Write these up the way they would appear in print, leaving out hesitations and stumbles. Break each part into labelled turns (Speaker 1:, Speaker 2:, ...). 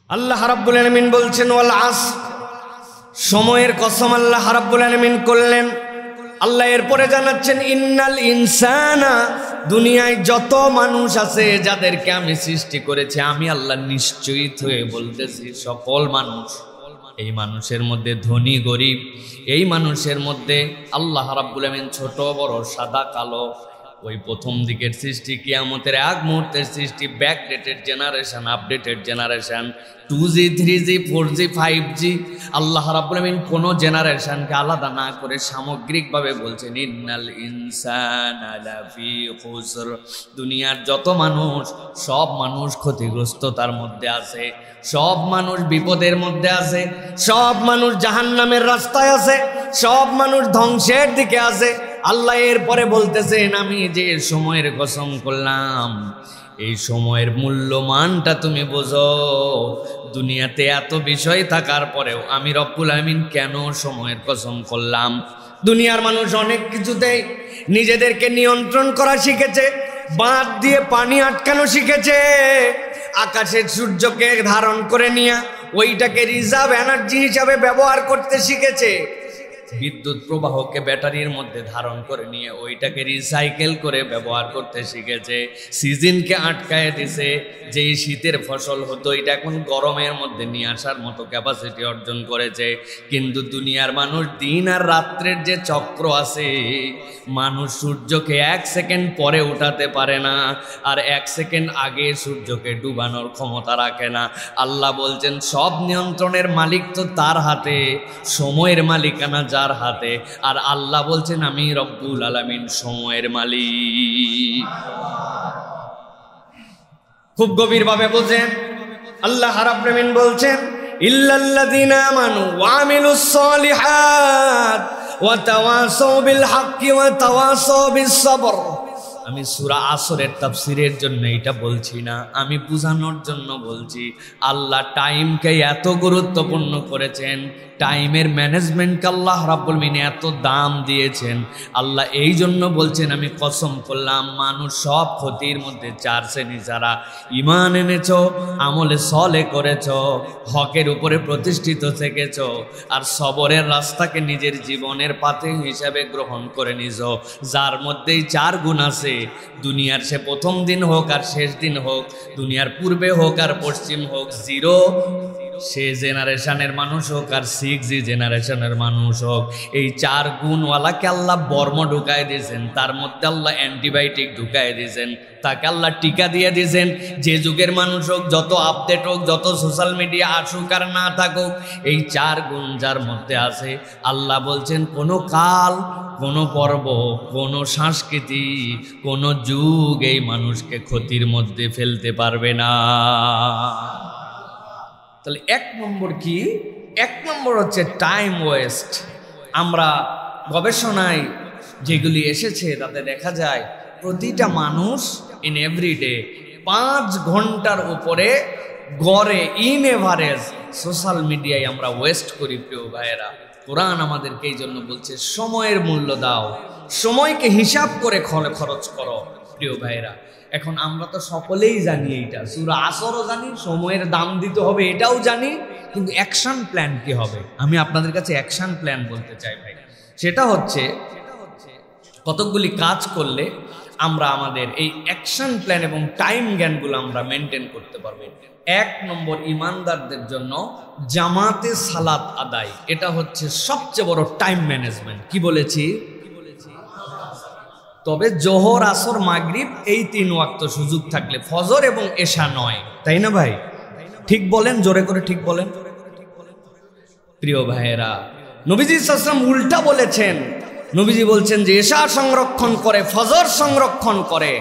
Speaker 1: আল্লাহ রাব্বুল আলামিন বলছেন ওয়াল আসর, সময়ের কসম আল্লাহ রাব্বুল আলামিন করলেন। আল্লাহ এরপরে জানাচ্ছেন ইন্নাল ইনসানা, দুনিয়ায় যত মানুষ আছে যাদেরকে আমি সৃষ্টি করেছি আমি আল্লাহ নিশ্চয়ই হয়ে বলতেছি সকল মানুষ, এই মানুষের মধ্যে ধনী গরিব, এই মানুষের মধ্যে আল্লাহ রাব্বুল আলামিন ছোট বড় সাদা কালো, ওই প্রথম দিকের সৃষ্টি কিয়ামতের আগ মুহূর্তের সৃষ্টি, backdated generation, updated generation, 2G 3G 4G 5G, আল্লাহ রাব্বুল আলামিন কোনো জেনারেশনকে আলাদা না করে সামগ্রিকভাবে বলছেন ইন্নাল ইনসানা লাফি খুসর, দুনিয়ার যত মানুষ সব মানুষ ক্ষতিগ্রস্ততার মধ্যে আছে, সব মানুষ বিপদের মধ্যে আছে, সব মানুষ জাহান্নামের রাস্তায় আছে, সব মানুষ ধ্বংসের দিকে আছে। আল্লাহ এরপরে বলতেছেন আমি যে সময়ের কসম করলাম এই সময়ের মূল্যমানটা তুমি বোঝো। দুনিয়াতে এত বিষয় থাকার পরেও আমি রব্বুল আলামিন কেন সময়ের কসম করলাম? দুনিয়ার মানুষ অনেক কিছুতেই নিজেদেরকে নিয়ন্ত্রণ করা শিখেছে, বাঁধ দিয়ে পানি আটকানো শিখেছে, আকাশের সূর্যকে ধারণ করে নিয়ে ওইটাকে রিজার্ভ এনার্জি হিসাবে ব্যবহার করতে শিখেছে, বিদ্যুৎ প্রবাহকে ব্যাটারির মধ্যে ধারণ করে নিয়ে ওইটাকে রিসাইকেল করে ব্যবহার করতে শিখেছে, সিজনকে আটকায় দিছে, যেই শীতের ফসল হতো এটা এখন গরমের মধ্যে নিয়ে আসার মতো ক্যাপাসিটি অর্জন করেছে। কিন্তু দুনিয়ার মানুষ দিন আর রাত্রের যে চক্র আছে, মানুষ সূর্যকে 1 সেকেন্ড পরে উঠাতে পারে না, আর 1 সেকেন্ড আগে সূর্যকে ডুবানোর ক্ষমতা রাখে না। আল্লাহ বলছেন সব নিয়ন্ত্রণের মালিক তো তার হাতে, সময়ের মালিকানা যার হাতে, আর আল্লাহ বলছেন আমি রব্বুল আলামিন সময়ের মালিক। খুব গভীরভাবে বোঝেন, আল্লাহ রাব্বুল আলামিন বলছেন ইল্লাল্লাযীনা আমানু ওয়া আমিলুস সলিহাত ওয়া তাওয়াসাউ বিল হাক্কি ওয়া তাওয়াসাউ বিস সবর। আমি সূরা আসরের তাফসীরের জন্য এটা বলছি না, আমি বোঝানোর জন্য বলছি। আল্লাহ টাইমকে এত গুরুত্বপূর্ণ করেছেন, টাইমের ম্যানেজমেন্টকে আল্লাহ রাব্বুল আলামিন এত দাম দিয়েছেন। আল্লাহ এই জন্য বলছেন আমি কসম করলাম মানুষ সব ক্ষতির মধ্যে 4 শ্রেণী যারা ঈমান এনেছো, আমলে সলে করেছো, হকের উপরে প্রতিষ্ঠিত থেকেছো, আর সবরের রাস্তাকে নিজের জীবনের পাথে হিসাবে গ্রহণ করে নিছো, যার মধ্যেই 4 গুণ আছে। দুনিয়ার সে প্রথম দিন হোক আর শেষ দিন হোক, দুনিয়ার পূর্বে হোক আর পশ্চিম হোক, 0 সে জেনারেশনের মানুষ হোক আর 6G জেনারেশনের মানুষ হোক, এই 4 গুণওয়ালাকে আল্লাহ বর্ম ঢুকায় দিয়েছেন, তার মধ্যে আল্লাহ অ্যান্টিবায়োটিক ঢুকায় দিয়েছেন, তাকে আল্লাহ টিকা দিয়ে দিয়েছেন। যে যুগের মানুষ হোক, যত আপডেট হোক, যত সোশ্যাল মিডিয়া আসুক আর না থাকুক, এই 4 গুণ যার মধ্যে আছে, আল্লাহ বলছেন কোনো কাল, কোনো পর্ব, কোনো সংস্কৃতি, কোনো যুগ এই মানুষকে ক্ষতির মধ্যে ফেলতে পারবে না। তাহলে 1 নম্বর কি? 1 নম্বর হচ্ছে টাইম ওয়েস্ট। আমরা গবেষণায় যেগুলি এসেছে তাতে দেখা যায় প্রতিটা মানুষ ইন এভরিডে 5 ঘন্টার উপরে গড়ে ইন এভারেজ সোশ্যাল মিডিয়ায় আমরা ওয়েস্ট করি। প্রিয় ভাইয়েরা, কোরআন আমাদেরকে এই জন্য বলছে সময়ের মূল্য দাও, সময়কে হিসাব করে খরচ করো। প্রিয় ভাইয়েরা, এখন আমরা তো সকলেই জানি, এইটা সূরা আসরও জানি, সময়ের দাম দিতে হবে এটাও জানি, কিন্তু অ্যাকশন প্ল্যান কি হবে? আমি আপনাদের কাছে অ্যাকশন প্ল্যান বলতে চাই ভাই। সেটা হচ্ছে কতকগুলি কাজ করলে আমরা আমাদের এই অ্যাকশন প্ল্যান এবং টাইম জ্ঞানগুলো আমরা মেনটেন করতে পারবো। 1 নম্বর, ইমানদারদের জন্য জামাতে সালাত আদায়, এটা হচ্ছে সবচেয়ে বড় টাইম ম্যানেজমেন্ট। কি বলেছি? তবে জোহর, আসর, মাগরিব এই 3 ওয়াক্ত সুযোগ থাকলে, ফজর এবং এশা নয়, তাই না ভাই? ঠিক বলেন, জোরে করে ঠিক বলেন। প্রিয় ভাইয়েরা, নবীজি সাল্লাল্লাহু আলাইহি ওয়াসাল্লাম উল্টা বলেছেন। নবীজি বলছেন যে এশা সংরক্ষণ করে, ফজর সংরক্ষণ করে,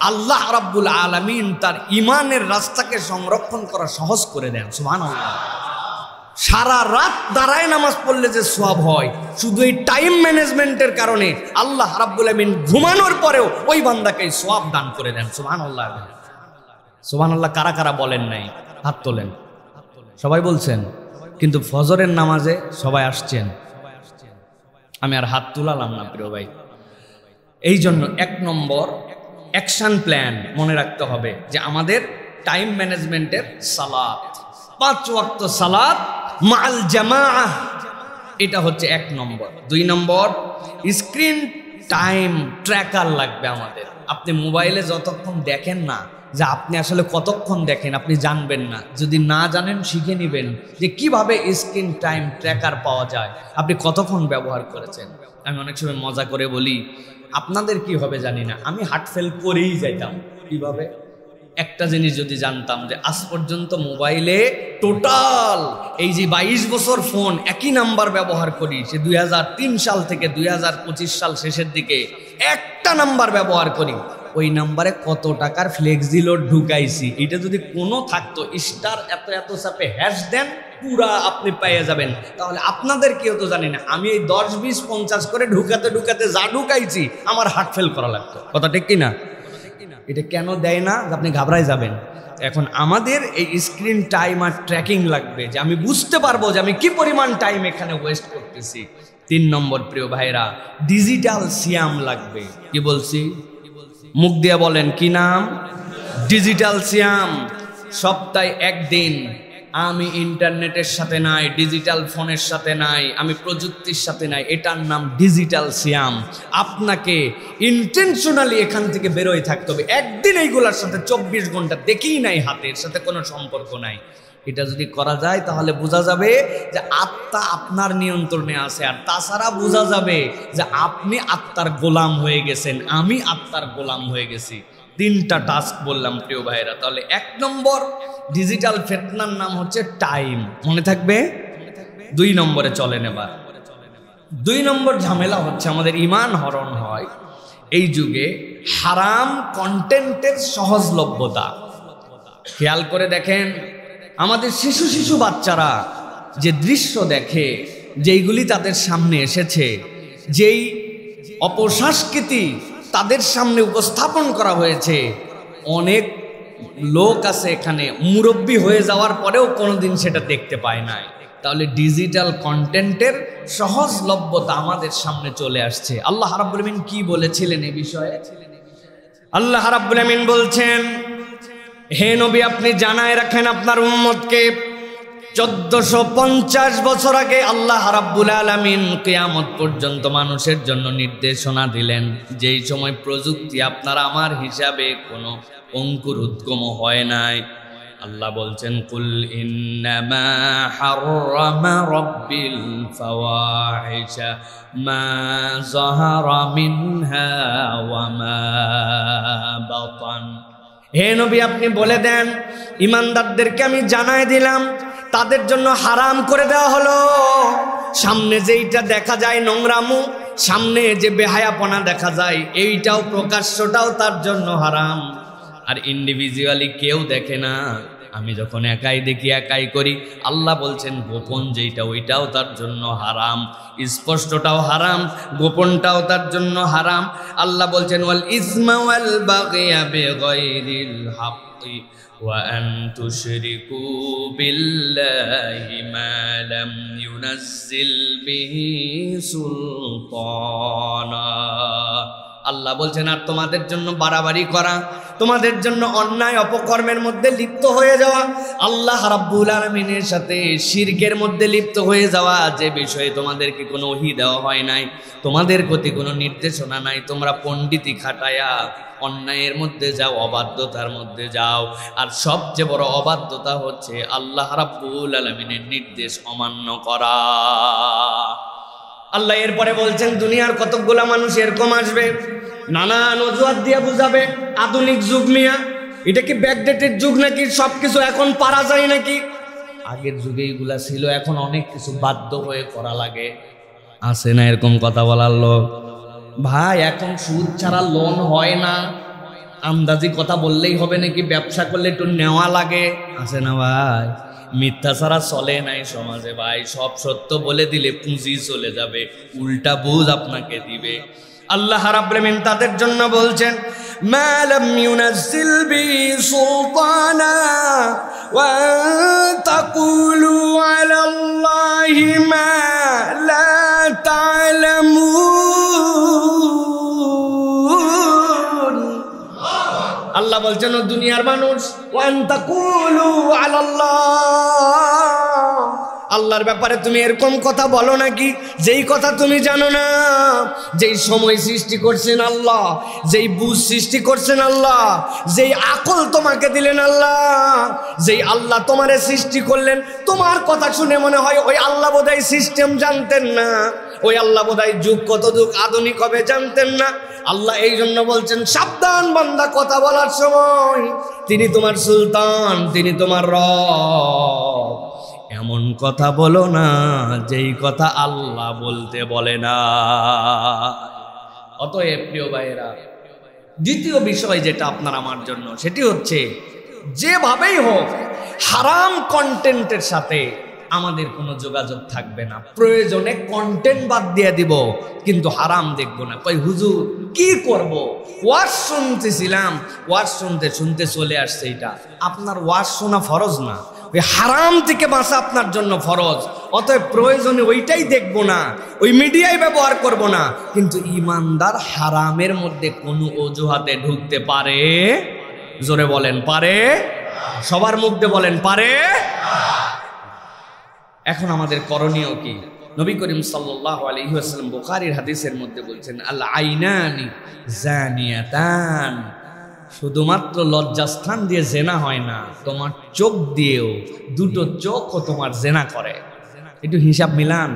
Speaker 1: আল্লাহ রাব্বুল আলামিন তার ঈমানের রাস্তাকে সংরক্ষণ করা সহজ করে দেন। সুবহানাল্লাহ। সারা রাত দাঁড়ায় নামাজ পড়লে যে সওয়াব হয়, শুধু এই টাইম ম্যানেজমেন্টের কারণে আল্লাহ রাব্বুল আলামিন ঘুমানোর পরেও ওই বান্দাকে সওয়াব দান করে দেন। সুবহানাল্লাহ। সুবহানাল্লাহ কারা কারা বলেন নাই? হাত তোলেন। সবাই বলছেন, কিন্তু ফজরের নামাজে সবাই আসছেন। আমি আর হাত তুলালাম না প্রিয় ভাই। এই জন্য 1 নম্বর অ্যাকশন প্ল্যান মনে রাখতে হবে যে আমাদের টাইম ম্যানেজমেন্টের সালাত, 5 ওয়াক্ত সালাত মাল জামাআহ, এটা হচ্ছে 1 নম্বর। 2 নম্বর, স্ক্রিন টাইম ট্র্যাকার লাগবে আমাদের। আপনি মোবাইলে যতক্ষণ দেখেন না, যে আপনি আসলে কতক্ষণ দেখেন আপনি জানবেন না। যদি না জানেন শিখে নেবেন যে কিভাবে স্ক্রিন টাইম ট্র্যাকার পাওয়া যায়, আপনি কতক্ষণ ব্যবহার করেছেন। আমি অনেক সময় মজা করে বলি, আপনাদের কি হবে জানি না, আমি হার্ট ফেল করেই যাইতাম। কিভাবে? একটা জিনিস যদি জানতাম যে আজ পর্যন্ত মোবাইলে টোটাল এই যে 22 বছর ফোন একই নাম্বার ব্যবহার করি, সে 2003 সাল থেকে 2025 সাল শেষের দিকে একটা নাম্বার ব্যবহার করি, ওই নাম্বারে কত টাকার ফ্লেক্সি লোড ঢুকাইছি, এটা যদি কোনো থাকতো স্টার এত এত চাপে হ্যাশ দেন, পুরা আপনি পেয়ে যাবেন। তাহলে আপনাদের কেউ তো জানি না, আমি এই 10, 20, 50 করে ঢুকাতে ঢুকাতে যা ঢুকাইছি আমার হার্ট ফেল করা লাগতো। কথা ঠিক কিনা? এটা কেন দেয় না? আপনি ঘাবড়াই যাবেন। এখন আমাদের এই স্ক্রিন টাইম আর ট্র্যাকিং লাগবে, যে আমি বুঝতে পারবো যে আমি কি পরিমাণ টাইম এখানে ওয়েস্ট করতেছি। 3 নম্বর প্রিয় ভাইরা, ডিজিটাল সিয়াম লাগবে। কি বলছি? মুখ দিয়ে বলেন, কি নাম? ডিজিটাল সিয়াম। সপ্তাহে 1 দিন আমি ইন্টারনেটের সাথে নাই, ডিজিটাল ফোনের সাথে নাই, আমি প্রযুক্তির সাথে নাই, এটার নাম ডিজিটাল সিয়াম। আপনাকে ইন্টেনশনালি এখান থেকে বেরোয় থাকতে হবে। একদিন এইগুলোর সাথে 24 ঘন্টা দেখেই নাই, হাতের সাথে কোনো সম্পর্ক নাই। এটা যদি করা যায় তাহলে বোঝা যাবে যে আত্মা আপনার নিয়ন্ত্রণে আছে। আর তাছাড়া বোঝা যাবে যে আপনি আত্মার গোলাম হয়ে গেছেন, আমি আত্মার গোলাম হয়ে গেছি। 3টা টাস্ক বললাম প্রিয় ভাইরা। তাহলে 1 নম্বর ডিজিটাল ফিতনার নাম হচ্ছে টাইম, মনে থাকবে। 2 নম্বরে চলেন এবার। 2 নম্বর ঝামেলা হচ্ছে আমাদের ঈমান হরণ হয় এই যুগে হারাম কন্টেন্টের সহজলভ্যতা। খেয়াল করে দেখেন, আমাদের শিশু বাচ্চারা যে দৃশ্য দেখে, যেইগুলি তাদের সামনে এসেছে, যেই অপসংস্কৃতি তাদের সামনে উপস্থাপন করা হয়েছে, অনেক লোক আছে এখানে মুরব্বী হয়ে যাওয়ার পরেও কোনোদিন সেটা দেখতে পায় নাই। তাহলে ডিজিটাল কন্টেন্টের সহজলভ্যতা আমাদের সামনে চলে আসছে। আল্লাহ রাব্বুল আমিন কি বলেছিলেন এই বিষয়ে? আল্লাহ রাব্বুল আমিন বলছেন, হে নবী আপনি জানায় রাখেন আপনার উম্মতকে, 1450 বছর আগে আল্লাহ রাব্বুল আলামিন কিয়ামত পর্যন্ত মানুষের জন্য নির্দেশনা দিলেন, যেই সময় প্রযুক্তি আপনার আমার হিসাবে কোনো অঙ্কুর উদ্গম হয় নাই। আল্লাহ বলছেন, কুল ইন্নামা হাররামা রাব্বিল ফাওয়াহিশা মা যাহারা মিনহা ওয়া মা বাতান। হে নবী আপনি বলে দেন, ইমানদারদেরকে আমি জানাই দিলাম, তাদের জন্য হারাম করে দেওয়া হলো সামনে যেইটা দেখা যায় নোংরামু, সামনে যে বেহায়াপনা দেখা যায়, এইটাও প্রকাশ্যটাও তার জন্য হারাম। আর ইন্ডিভিজুয়ালি কেউ দেখে না, আমি যখন একাই দেখি একাই করি, আল্লাহ বলছেন গোপন যেইটা ওইটাও তার জন্য হারাম, স্পষ্টটাও হারাম, গোপনটাও তার জন্য হারাম। আল্লাহ বলছেন ওয়াল ইসমা ওয়াল বাগয়া বিগাইরিল হাক্কি ওয়া আন তুশরিকু বিল্লাহি মা লাম ইউনাজ্জিল বিহি সুলতানা। আল্লাহ বলছেন আর তোমাদের জন্য বাড়াবাড়ি করা, তোমাদের জন্য অন্যায় অপকর্মের মধ্যে লিপ্ত হয়ে যাওয়া, আল্লাহ রাব্বুল আলামিনের সাথে শিরকের মধ্যে লিপ্ত হয়ে যাওয়া, যে বিষয়ে তোমাদেরকে কোনো ওহী দেওয়া হয় নাই, তোমাদের প্রতি কোনো নির্দেশনা নাই, তোমরা পণ্ডিতি খাটায়া অন্যায়ের মধ্যে যাও, অবাধ্যতার মধ্যে যাও। আর সবচেয়ে বড় অবাধ্যতা হচ্ছে আল্লাহ রাব্বুল আলামিনের নির্দেশ অমান্য করা। আল্লাহ এরপরে বলছেন, দুনিয়ার কতগুলা মানুষ এরকম আসবে, নানান অজুহাত দিয়ে বুঝাবে আধুনিক যুগ মিয়া, এটা কি ব্যাকডেটেড যুগ নাকি, সবকিছু এখন পারা যায় নাকি? আগের যুগে এগুলা ছিল, এখন অনেক কিছু বাধ্য হয়ে করা লাগে। আছে না এরকম কথা বলার লোক? ভাই এখন সুদ ছাড়া লোন হয় না, আমদাজি কথা বললেই হবে নাকি, ব্যবসা করলে একটু নেওয়া লাগে। আছে না ভাই? মিথ্যা ছাড়া চলে নাই সমাজে ভাই, সব সত্য বলে দিলে পুঁজি চলে যাবে, উল্টা বুঝ আপনাকে দিবে। আল্লাহ রাব্বুল আমিন তাদের জন্য বলছেন, মা লাম ইউনাজ্জিল বিহি সুলতানা ওয়া তাকুলু আলাল্লাহি মা লা তা'লামুন। আল্লাহ বলছেন ও দুনিয়ার মানুষ, ওয়ান তাকুলু আলাল্লাহ, আল্লাহর ব্যাপারে তুমি এরকম কথা বলো নাকি যেই কথা তুমি জানো না। যেই সময় সৃষ্টি করছেন আল্লাহ, যেই বুঝ সৃষ্টি করছেন আল্লাহ, যেই আকল তোমাকে দিলেন আল্লাহ, যেই আল্লাহ তোমারে সৃষ্টি করলেন, তোমার কথা শুনে মনে হয় ওই আল্লাহ বোধহয় সিস্টেম জানতেন না, ওই আল্লাহ বোধহয় যুগ কত যুগ আধুনিক হবে জানতেন না। আল্লাহ এই জন্য বলছেন সাবধান বান্দা, কথা বলার সময় তিনি তোমার সুলতান, তিনি তোমার রব, এমন কথা বলো না যেই কথা আল্লাহ বলতে বলে না। অতএব প্রিয় ভাইয়েরা, দ্বিতীয় বিষয় যেটা আপনার আমার জন্য, সেটি হচ্ছে যেভাবেই হোক হারাম কন্টেন্টের সাথে আমাদের কোনো যোগাযোগ থাকবে না। প্রয়োজনে কন্টেন্ট বাদ দিয়ে দিব, কিন্তু হারাম দেখবো না। কই হুজুর কি করব? ওয়াজ শুনতেছিলাম, ওয়াজ শুনতে শুনতে চলে আসছে এটা। আপনার ওয়াজ শোনা ফরজ না, ওই হারাম থেকে বাঁচা আপনার জন্য ফরজ। অতএব প্রয়োজনে ওইটাই দেখবো না, ওই মিডিয়ায় ব্যবহার করব না। কিন্তু ইমানদার হারামের মধ্যে কোনো অজুহাতে ঢুকতে পারে? জোরে বলেন পারে? সবার মুখে বলেন পারে? এখন আমাদের করণীয় কি? নবী করিম সাল্লাল্লাহু আলাইহি ওয়াসাল্লাম বুখারীর হাদিসের মধ্যে বলছেন, আল আইনানি জানিয়াতান, শুধুমাত্র লজ্জাস্থান দিয়ে জেনা হয় না, তোমার চোখ দিয়েও, দুটো চোখও তোমার জেনা করে। একটু হিসাব মিলান।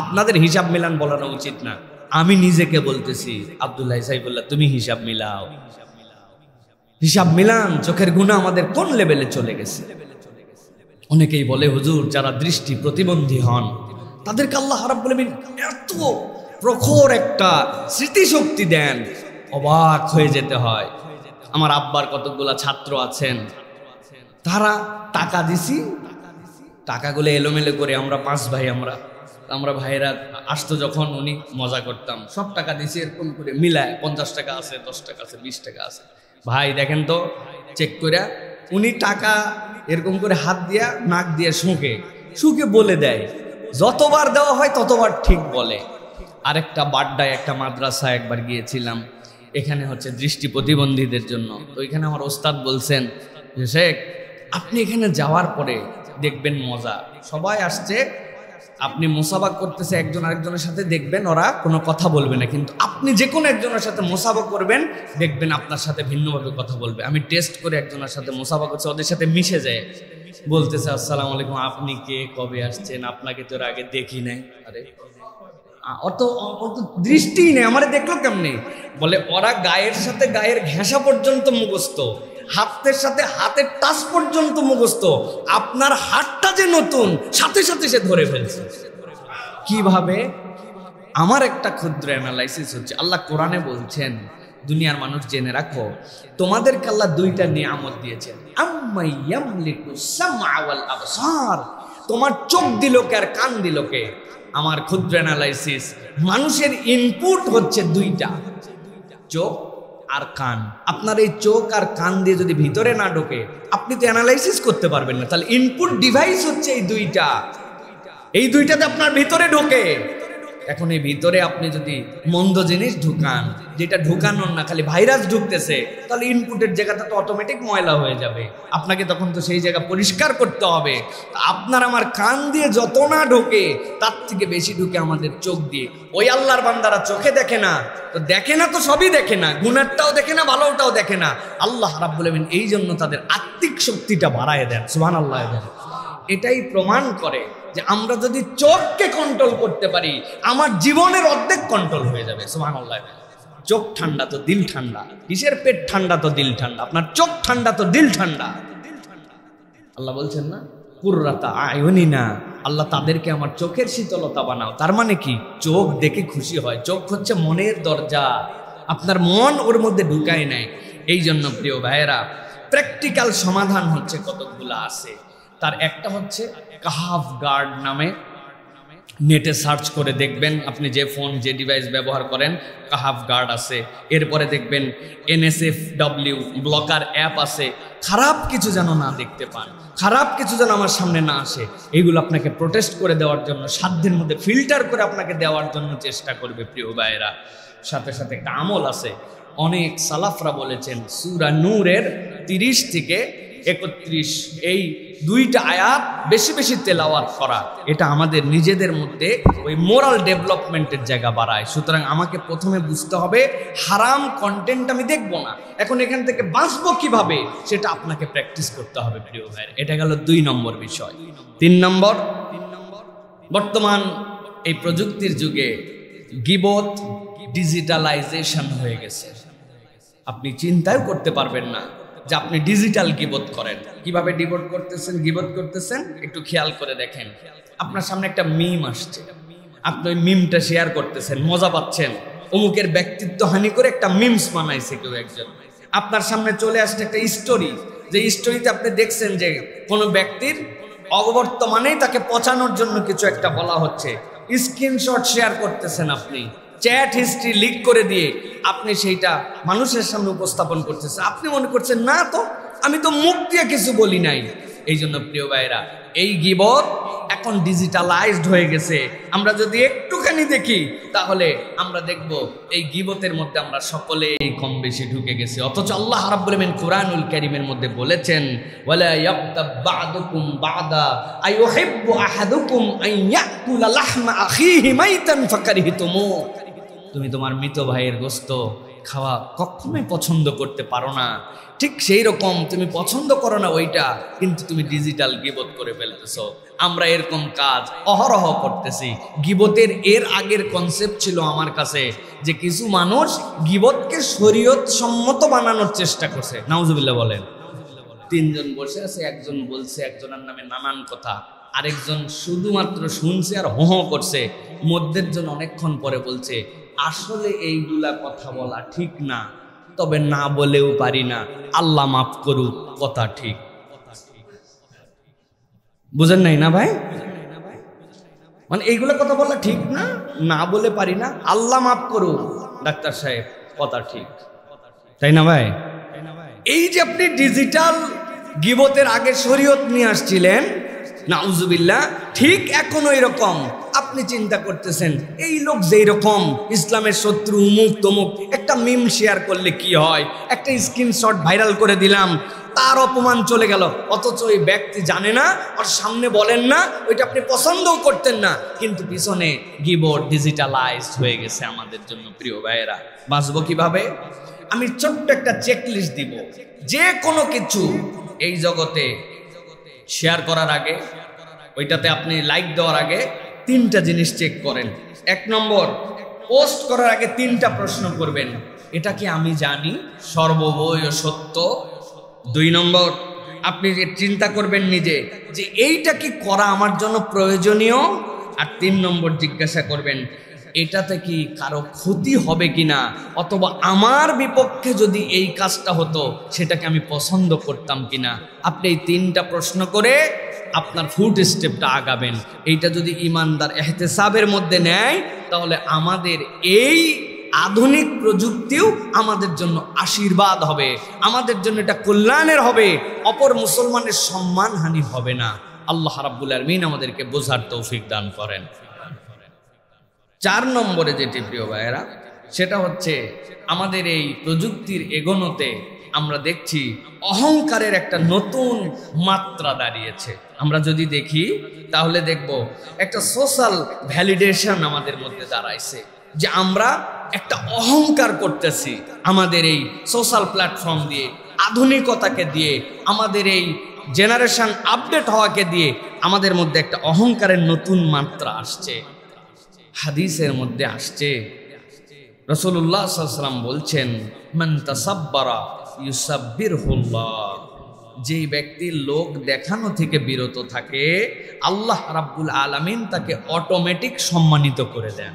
Speaker 1: আপনাদের হিসাব মিলান বলানো উচিত না, আমি নিজেকে বলতেছি। আব্দুল্লাহ সাইফুল্লাহ, তুমি হিসাব মিলাও, হিসাব মিলান। চোখের গুনাহ আমাদের কোন লেভেলে চলে গেছে। অনেকেই বলে হুজুর যারা দৃষ্টি প্রতিবন্ধী হন তাদেরকে আল্লাহ রাব্বুল আলামিন এত প্রখর একটা স্মৃতিশক্তি দেন, অবাক হয়ে যেতে হয়। আমার আব্বার কতগুলা ছাত্র আছেন, তারা টাকা দিছি, টাকাগুলো এলোমেলো করে আমরা 5 ভাই, আমরা ভাইয়েরা আসতো যখন, উনি মজা করতাম, সব টাকা দিছি এরকম করে মিলায়, 50 টাকা আছে, 10 টাকা আছে, 20 টাকা আছে। ভাই দেখেন তো চেক করে, উনি টাকা এরকম করে হাত দিয়া নাক দিয়ে শুকে বলে দেয়, যতবার দেওয়া হয় ততবার ঠিক বলে। আরেকটা বাড্ডায় একটা মাদ্রাসা একবার গিয়েছিলাম, এখানে হচ্ছে দৃষ্টি প্রতিবন্ধীদের জন্য। তো এখানে আমার ওস্তাদ বলছেন যে শেখ, আপনি এখানে যাওয়ার পরে দেখবেন মজা, সবাই আসছে, আপনি মুসাবাক করতেছে একজন আরেকজনের সাথে, দেখবেন ওরা কোনো কথা বলবে না, কিন্তু আপনি যে কোনো একজনের সাথে মুসাবাক করবেন, দেখবেন আপনার সাথে ভিন্নভাবে কথা বলবে। আমি টেস্ট করে একজনের সাথে মুসাবাক করছি, ওদের সাথে মিশে যায়, বলতেছে আসসালামু আলাইকুম, আপনি কে, কবে আসছেন, আপনাকে তো আগে দেখি নাই। আরে অত দৃষ্টি নেই, আমারে দেখলো কেমনে? বলে ওরা গায়ের সাথে গায়ের ঘেঁষা পর্যন্ত মুখস্থ, হাতের সাথে হাতের টাচ পর্যন্ত মুখস্থ। আপনার হাতটা যে নতুন, সাথে সাথে সে ধরে ফেলছে। কিভাবে? আমার একটা ক্ষুদ্র অ্যানালাইসিস হচ্ছে, আল্লাহ কোরআনে বলছেন, দুনিয়ার মানুষ জেনে রাখো, তোমাদেরকে আল্লাহ 2টা নিয়ামত দিয়েছেন। আম্মাই ইয়ামলিকু সামআ ওয়াল আবসার, তোমার চোখ দিল কে আর কান দিল কে? আমার ক্ষুদ্র অ্যানালাইসিস, মানুষের ইনপুট হচ্ছে 2টা, চোখ আর কান। আপনার এই চোখ আর কান দিয়ে যদি ভিতরে না ঢোকে, আপনি তো অ্যানালাইসিস করতে পারবেন না। তাহলে ইনপুট ডিভাইস হচ্ছে এই 2টা, এই 2টাতে আপনার ভিতরে ঢোকে। এখন এই ভিতরে আপনি যদি মন্দ জিনিস ঢুকান, যেটা ঢুকানোর না, খালি ভাইরাস ঢুকতেছে, তাহলে ইনপুটের জায়গাটা তো অটোমেটিক ময়লা হয়ে যাবে। আপনাকে তখন তো সেই জায়গা পরিষ্কার করতে হবে। আপনার আমার কান দিয়ে যত না ঢোকে, তার থেকে বেশি ঢুকে আমাদের চোখ দিয়ে। ওই আল্লাহর বান্দারা চোখে দেখে না, তো দেখে না, তো সবই দেখে না, গুনাহটাও দেখে না, ভালোটাও দেখে না। আল্লাহ রাব্বুল আলামিন এই জন্য তাদের আত্মিক শক্তিটা বাড়ায় দেন। সুবহানাল্লাহ। এটাই প্রমাণ করে যে আমরা যদি চোখকে কন্ট্রোল করতে পারি, আমার জীবনের অর্ধেক কন্ট্রোল হয়ে যাবে। সুবহানাল্লাহ। চোখ ঠান্ডা তো দিল ঠান্ডা, কিসের পেট ঠান্ডা তো দিল ঠান্ডা, আপনার চোখ ঠান্ডা তো দিল ঠান্ডা। আল্লাহ বলছেন না, কুররাতা আয়ুনিনা, আল্লাহ তাদেরকে আমার চোখের শীতলতা বানাও। তার মানে কি? চোখ দেখে খুশি হয়। চোখ হচ্ছে মনের দরজা, আপনার মন ওর মধ্যে ঢুকায় নেয়। এই জন্য প্রিয় ভাইয়েরা, প্র্যাকটিক্যাল সমাধান হচ্ছে কতগুলো আছে। তার একটা হচ্ছে কাহাফ গার্ড নামে, নেটে সার্চ করে দেখবেন, আপনি যে ফোন যে ডিভাইস ব্যবহার করেন, কাহাফ গার্ড আছে। এরপরে দেখবেন NSFW ব্লকার অ্যাপ আছে। খারাপ কিছু যেন না দেখতে পান, খারাপ কিছু যেন আমার সামনে না আসে, এইগুলো আপনাকে প্রোটেস্ট করে দেওয়ার জন্য, সাধ্যের মধ্যে ফিল্টার করে আপনাকে দেওয়ার জন্য চেষ্টা করবে প্রিয় ভাইয়েরা। সাথে সাথে একটা আমল আছে, অনেক সালাফরা বলেছেন, সূরা নূরের 30 থেকে 31 এই দুইটা আয়াত বেশি বেশি তেলাওয়াত করা, এটা আমাদের নিজেদের মধ্যে ওই মোরাল ডেভেলপমেন্টের জায়গা বাড়ায়। সুতরাং আমাকে প্রথমে বুঝতে হবে হারাম কন্টেন্ট আমি দেখব না, এখন এখান থেকে বাঁচবো কিভাবে সেটা আপনাকে প্র্যাকটিস করতে হবে প্রিয় ভাইয়ের। এটা গেল 2 নম্বর বিষয়। 3 নম্বর, বর্তমান এই প্রযুক্তির যুগে গীবত ডিজিটালাইজেশন হয়ে গেছে। আপনি চিন্তাও করতে পারবেন না যে আপনি ডিজিটাল গীবত করেন। কিভাবে গীবত করতেছেন একটু খেয়াল করে দেখেন। আপনার সামনে একটা মিম আসছে, আপনি ওই মিমটা শেয়ার করতেছেন, মজা পাচ্ছেন। অমুকের ব্যক্তিত্ব হানি করে একটা মিমস বানাইছে কেউ একজন। আপনার সামনে চলে আসছে একটা স্টোরি, যে স্টোরিতে আপনি দেখছেন যে কোনো ব্যক্তির অবর্তমানেই তাকে পচানোর জন্য কিছু একটা বলা হচ্ছে। স্ক্রিনশট শেয়ার করতেছেন, আপনি চ্যাট হিস্ট্রি লিক করে দিয়ে আপনি সেইটা মানুষের সামনে উপস্থাপন করতেছেন। আপনি মনে করছেন না তো, আমি তো মুখ দিয়ে কিছু বলি নাই। এই জন্য প্রিয় ভাইরা, এই গীবত এখন ডিজিটালাইজড হয়ে গেছে। আমরা যদি একটুখানি দেখি তাহলে আমরা দেখব এই গীবতের মধ্যে আমরা সকলেই কম বেশি ঢুকে গেছি। অথচ আল্লাহ রাব্বুল আলামিন কুরআনুল কারীমের মধ্যে বলেছেন, ওয়ালা ইয়াক্তাব বা'দুকুম বা'দা আইয়ুহিব্বু আহাদুকুম আন ইয়াকুলা লাহমা আখিহি মাইতান ফাকারিহতুমু। তুমি তোমার মৃত ভাইয়ের গোশত খাওয়া কখনোই পছন্দ করতে পারো না, ঠিক সেই রকম তুমি পছন্দ করো না ওইটা, কিন্তু তুমি ডিজিটাল গীবত করে ফেলতেছো। আমরা এরকম কাজ অহরহ করতেছি। গীবতের এর আগের কনসেপ্ট ছিল আমার কাছে যে কিছু মানুষ গীবতকে শরীয়ত সম্মত বানানোর চেষ্টা করছে। নাউজুবিল্লাহ বলেন। 3 জন বসে আছে, একজন বলছে একজনের নামে নানান কথা, আরেকজন শুধুমাত্র শুনছে আর হো হো করছে। মধ্যের জন অনেকক্ষণ পরে বলছে, আসলে এইগুলা কথা বলা ঠিক না, তবে না বলেও পারি না, আল্লাহ মাফ করুক, কথা ঠিক। বুঝেন নাই না ভাই? মানে এইগুলা কথা বলা ঠিক না, না বলে পারি না, আল্লাহ মাফ করুক ডাক্তার সাহেব, কথা ঠিক, তাই না ভাই? এই যে আপনি ডিজিটাল গীবতের আগে শরীয়ত নিয়ে আসছিলেন, নাউজুবিল্লাহ, ঠিক এখন ওই রকম আপনি চিন্তা করতেছেন এই লোক যেই রকম ইসলামের শত্রু উমুক তমুক, একটা মিম শেয়ার করলে কি হয়, একটা স্ক্রিনশট ভাইরাল করে দিলাম, তার অপমান চলে গেল। অথচ ওই ব্যক্তি জানে না, ওর সামনে বলেন না, ওইটা আপনি পছন্দও করতেন না, কিন্তু পিছনে গীবত ডিজিটালাইজড হয়ে গেছে আমাদের জন্য। প্রিয় ভাইয়েরা, বাঁচবো কিভাবে? আমি ছোট্ট একটা চেকলিস্ট দিব। যে কোনো কিছু এই জগতে শেয়ার করার আগে, ওইটাতে আপনি লাইক দেওয়ার আগে 3টা জিনিস চেক করেন। 1 নম্বর, পোস্ট করার আগে 3টা প্রশ্ন করবেন, এটা কি আমি জানি সর্ববয় সত্য? 2 নম্বর, আপনি যে চিন্তা করবেন নিজে যে এইটা কি করা আমার জন্য প্রয়োজনীয়? আর 3 নম্বর জিজ্ঞাসা করবেন, এটাতে কি কারো ক্ষতি হবে কিনা, অথবা আমার বিপক্ষে যদি এই কাজটা হতো সেটাকে আমি পছন্দ করতাম কিনা। আপনি এই 3টা প্রশ্ন করে আপনার ফুট স্টেপটা আগাবেন। এইটা যদি ইমানদার ইহতিসাবের মধ্যে নেয়, তাহলে আমাদের এই আধুনিক প্রযুক্তিও আমাদের জন্য আশীর্বাদ হবে, আমাদের জন্য এটা কল্যাণের হবে, অপর মুসলমানের সম্মানহানি হবে না। আল্লাহ রাব্বুল আলামিন আমাদেরকে বোঝার তৌফিক দান করেন। 4 নম্বরে যেটি প্রিয় ভাইয়েরা, সেটা হচ্ছে আমাদের এই প্রযুক্তির এগোনোতে আমরা দেখছি অহংকারের একটা নতুন মাত্রা দাঁড়িয়েছে। আমরা যদি দেখি তাহলে দেখব একটা সোশ্যাল ভ্যালিডেশন আমাদের মধ্যে দাঁড়াইছে, যে আমরা একটা অহংকার করতেছি আমাদের এই সোশ্যাল প্ল্যাটফর্ম দিয়ে, আধুনিকতাকে দিয়ে, আমাদের এই জেনারেশন আপডেট হওয়াকে দিয়ে আমাদের মধ্যে একটা অহংকারের নতুন মাত্রা আসছে। হাদিসের মধ্যে আসছে, রাসূলুল্লাহ সাল্লাল্লাহু আলাইহি ওয়াসাল্লাম বলছেন, মান তাসাব্বারা ইউসাব্বিরহুল্লাহ। যেই ব্যক্তি লোক দেখানো থেকে বিরত থাকে, আল্লাহ রাব্বুল আলামিন তাকে অটোমেটিক সম্মানিত করে দেন।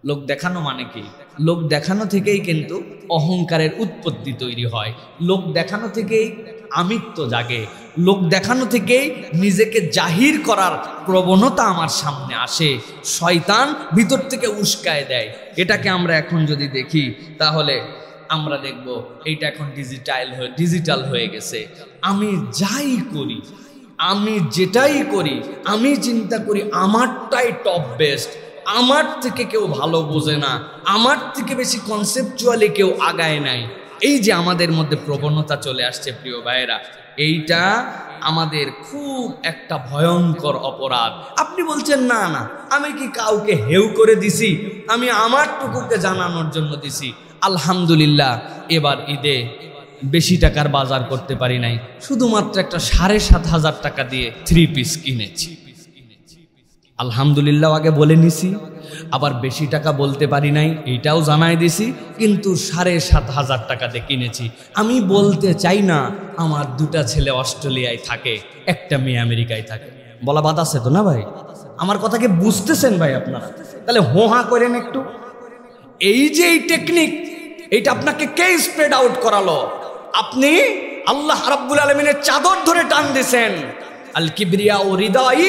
Speaker 1: লোক দেখানো মানে কি? লোক দেখানো থেকেই কিন্তু অহংকারের উৎপত্তি তৈরি হয়। লোক দেখানো থেকেই আমিত্ব জাগে। লোক দেখানো থেকেই নিজেকে জাহির করার প্রবণতা আমার সামনে আসে। শয়তান ভিতর থেকে উস্কায় দেয়। এটাকে আমরা এখন যদি দেখি তাহলে আমরা দেখব এইটা এখন ডিজিটাল হয়ে গেছে। আমি যাই করি, আমি যেটাই করি, আমি চিন্তা করি আমারটাই টপ বেস্ট, আমার থেকে কেউ ভালো বোঝে না, আমার থেকে বেশি কনসেপচুয়ালি কেউ আগায় নাই। এই যে আমাদের মধ্যে প্রবণতা চলে আসছে প্রিয় ভাইয়েরা, এইটা আমাদের খুব একটা ভয়ঙ্কর অপরাধ। আপনি বলছেন না না, আমি কি কাউকে হেউ করে দিছি? আমি আমার টুকুকে জানানোর জন্য দিছি। আলহামদুলিল্লাহ, এবার ঈদে বেশি টাকার বাজার করতে পারি নাই, শুধুমাত্র একটা 7,500 টাকা দিয়ে 3 পিস কিনেছি। আলহামদুলিল্লাহ আগে বলে নিছি, আবার বেশি টাকা বলতে পারি নাই এইটাও জানাই দিছি, কিন্তু 7,500 টাকা দিয়ে কিনেছি। আমি বলতে চাই না আমার 2টা ছেলে অস্ট্রেলিয়ায় থাকে, একটা মেয়ে আমেরিকায় থাকে। বলা বাদ আছে তো না ভাই? আমার কথাকে বুঝতেছেন ভাই আপনারা? তাহলে হোহা করেন একটু। এই যে এই টেকনিক, এইটা আপনাকে কে স্প্রেড আউট করালো? আপনি আল্লাহ রাব্বুল আলামিনের চাদর ধরে টান দিছেন। আল কিবরিয়া ও হৃদয়,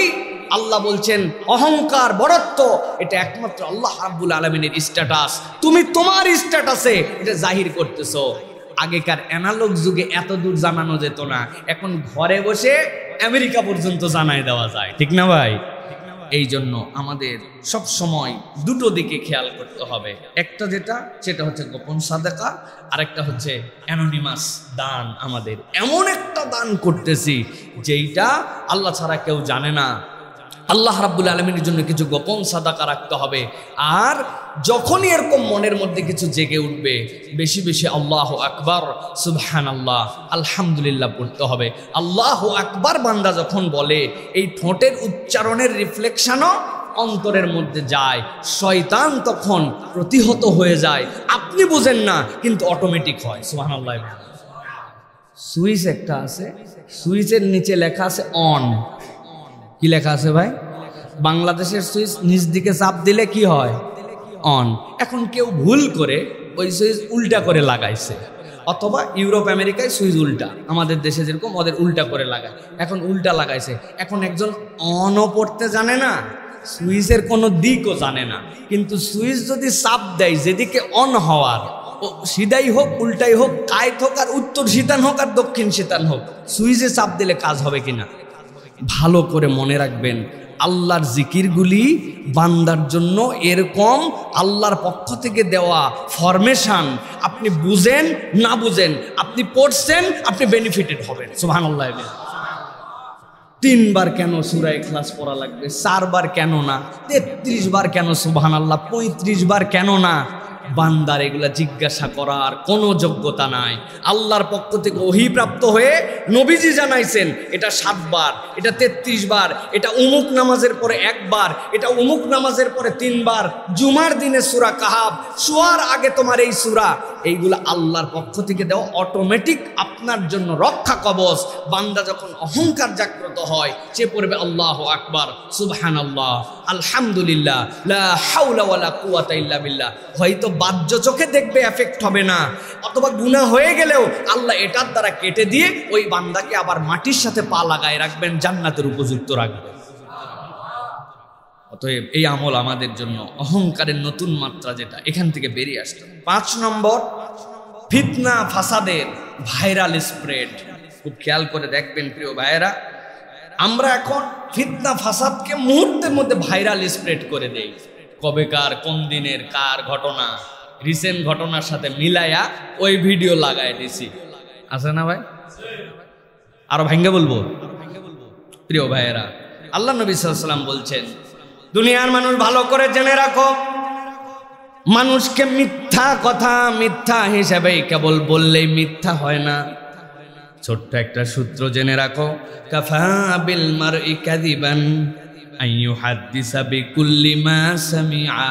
Speaker 1: আল্লাহ বলছেন অহংকার বড়ত্ব এটা একমাত্র আল্লাহ রাব্বুল আলামিনের স্ট্যাটাস। তুমি তোমার স্ট্যাটাসে এটা জাহির করতেছো। আগেকার অ্যানালগ যুগে এত দূর জানানো যেত না, এখন ঘরে বসে আমেরিকা পর্যন্ত জানাই দেওয়া যায়, ঠিক না ভাই? এই জন্য আমাদের সব সময় দুটো দিকে খেয়াল করতে হবে। একটা সেটা হচ্ছে গোপন সাদাকা, আর একটা হচ্ছে অ্যানোনিমাস দান। আমাদের এমন একটা দান করতেছি যেইটা আল্লাহ ছাড়া কেউ জানে না। আল্লাহ রাব্বুল আলামিনের জন্য কিছু গোপন সাদাকা রাখতে হবে। আর যখনই এরকম মনের মধ্যে কিছু জেগে উঠবে, বেশি বেশি আল্লাহু আকবার, সুবহানাল্লাহ, আলহামদুলিল্লাহ পড়তে হবে। আল্লাহু আকবার বান্দা যখন বলে, এই ঠোঁটের উচ্চারণের রিফ্লেকশনও অন্তরের মধ্যে যায়, শয়তান তখন প্রতিহত হয়ে যায়। আপনি বুঝেন না, কিন্তু অটোমেটিক হয়। সুবহানাল্লাহ। সুইচ একটা আছে, সুইচের নিচে লেখা আছে অন। কি লেখা আছে ভাই? বাংলাদেশের সুইচ নিচ দিকে চাপ দিলে কি হয়? অন। এখন কেউ ভুল করে ওই সুইচ উল্টা করে লাগাইছে, অথবা ইউরোপ আমেরিকায় সুইচ উল্টা, আমাদের দেশে যেরকম ওদের উল্টা করে লাগায়, এখন উল্টা লাগাইছে। এখন একজন অনও পড়তে জানে না, সুইচের কোনো দিকও জানে না, কিন্তু সুইচ যদি চাপ দেয় যেদিকে অন হওয়ার, সিধাই হোক উল্টাই হোক, কায়ত হোক আর উত্তর শীতান হোক আর দক্ষিণ শীতান হোক, সুইচে চাপ দিলে কাজ হবে কিনা? ভালো করে মনে রাখবেন, আল্লাহর জিকিরগুলি বান্দার জন্য এরকম আল্লাহর পক্ষ থেকে দেওয়া ফরমেশন। আপনি বুঝেন না বুঝেন, আপনি পড়ছেন, আপনি বেনিফিটেড হবেন। সুবহানাল্লাহ। 3 বার কেন সূরা ইখলাস পড়া লাগবে? 4 বার কেন না? 33 বার কেন সুবহানাল্লাহ? 35 বার কেন না? বান্দার এগুলা জিজ্ঞাসা করার কোনো যোগ্যতা নাই। আল্লাহর পক্ষ থেকে ওহী প্রাপ্ত হয়ে নবীজি জানাইছেন এটা 7 বার, এটা 33 বার, এটা উমুক নামাজের পরে 1 বার, এটা উমুক নামাজের পরে 3 বার, জুমার দিনে সূরা কাহাব, শোয়ার আগে তোমার এই সূরা। এইগুলা আল্লাহর পক্ষ থেকে দেওয়া অটোমেটিক আপনার জন্য রক্ষা কবচ। বান্দা যখন অহংকার জাগ্রত হয়, সে পড়বে আল্লাহু আকবার, সুবহানাল্লাহ, আলহামদুলিল্লাহ, লা হাওলা ওয়ালা কুওয়াতা ইল্লা বিল্লাহ। হয়তো বাহ্য চোখে দেখবে, এফেক্ট হবে না, অথবা গুনাহ হয়ে গেলেও আল্লাহ এটার দ্বারা কেটে দিয়ে ওই বান্দাকে আবার মাটির সাথে পা লাগায় রাখবেন, জান্নাতের উপযুক্ত রাখবেন। অতএব এই আমল আমাদের জন্য অহংকারের নতুন মাত্রা, যেটা এখান থেকে বেরিয়ে আসতে। 5 নম্বর, ফিতনা ফাসাদের ভাইরাল স্প্রেড। খুব খেয়াল করে দেখবেন প্রিয় ভাইয়েরা, আমরা এখন ফিতনা ফাসাদকে মুহূর্তের মধ্যে ভাইরাল স্প্রেড করে দেই। কবেকার কোন দিনের কার ঘটনা, রিসেন্ট ঘটনার সাথে মিলাইয়া ওই ভিডিও লাগাই দিছি, আছে না ভাই? আরো ভাঙ্গে বলবো প্রিয় ভাইয়েরা, আল্লাহ নবী সাল্লাল্লাহু আলাইহি ওয়াসাল্লাম বলছেন, দুনিয়ার মানুষ ভালো করে জেনে রাখো, মানুষকে মিথ্যা কথা মিথ্যা হিসাবে কেবল বললেই মিথ্যা হয় না। ছোট্ট একটা সূত্র জেনে রাখো, কাফা বিল মারই কাযিবান আইয়ুহাদ্দিসা বিকুল্লি মা সামিআ।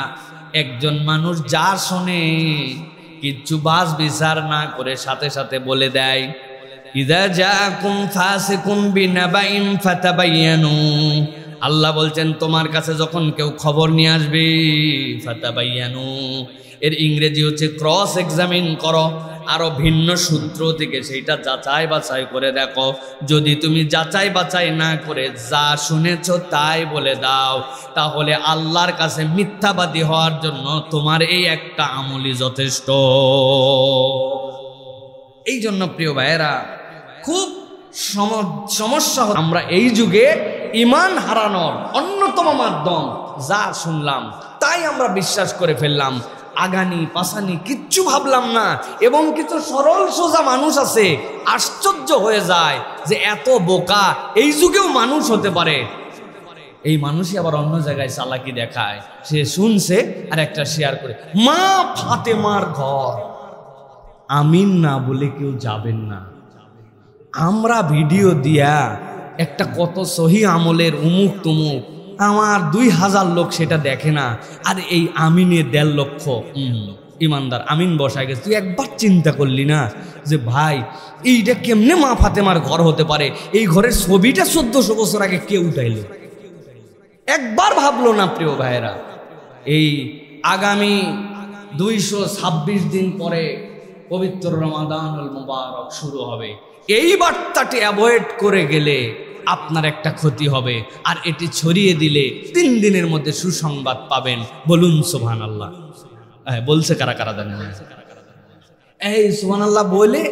Speaker 1: একজন মানুষ যা শোনে কিচ্ছু বাস বিচার না করে সাথে সাথে বলে দেয়। ইযা জাআকুম ফাসিকুম বিনাবাইন ফাতাবায়ানু। আল্লাহ বলছেন, তোমার কাছে যখন কেউ খবর নিয়ে আসবে, ফাতাবায়ানু, এর ইংরেজি হচ্ছে ক্রস এক্সামিন করো, আরো ভিন্ন সূত্র থেকে সেইটা যাচাই বাছাই করে দেখো। যদি তুমি যাচাই বাছাই না করে যা শুনেছ তাই বলে দাও, তাহলে আল্লাহর কাছে মিথ্যাবাদী হওয়ার জন্য তোমার এই একটা আমলই যথেষ্ট। এই জন্য প্রিয় ভাইয়েরা, খুব সমস্যা, আমরা এই যুগে ঈমান হারানোর অন্যতম মাধ্যম, যা শুনলাম তাই আমরা বিশ্বাস করে ফেললাম। আগানি পাসানি কিচ্ছু ভাবলাম না। এবং কিছু সরল সোজা মানুষ আছে, আশ্চর্য হয়ে যায় যে এত বোকা এই যুগেও মানুষ হতে পারে। এই মানুষই আবার অন্য জায়গায় চালাকি দেখায়, সে শুনছে আর একটা শেয়ার করে, মা ফাতেমার ঘর, আমিন না বলে কেউ যাবেন না। আমরা ভিডিও দিয়া একটা কত সহি আমলের উমুক তুমুক, আমার 2000 লোক সেটা দেখে না, আর এই আমিনে 1.5 লক্ষ ইমানদার আমিন বসায় গেছে। তুই একবার চিন্তা করলি না যে ভাই এইটা কেমনে মা ফাতেমার ঘর হতে পারে? এই ঘরের ছবিটা 1400 বছর আগে কে উঠাইল? একবার ভাবলো না প্রিয় ভাইয়েরা। এই আগামী 226 দিন পরে পবিত্র রমাদানুল মুবারক শুরু হবে। এই বার্তাটি অ্যাভয়েড করে গেলে আপনার একটা ক্ষতি হবে, আর এটি ছড়িয়ে দিলে 3 দিনের মধ্যে সুসংবাদ পাবেন। বলুন সুবহানাল্লাহ। বলছে কারা কারা জানেন? এই সুবহানাল্লাহ বলে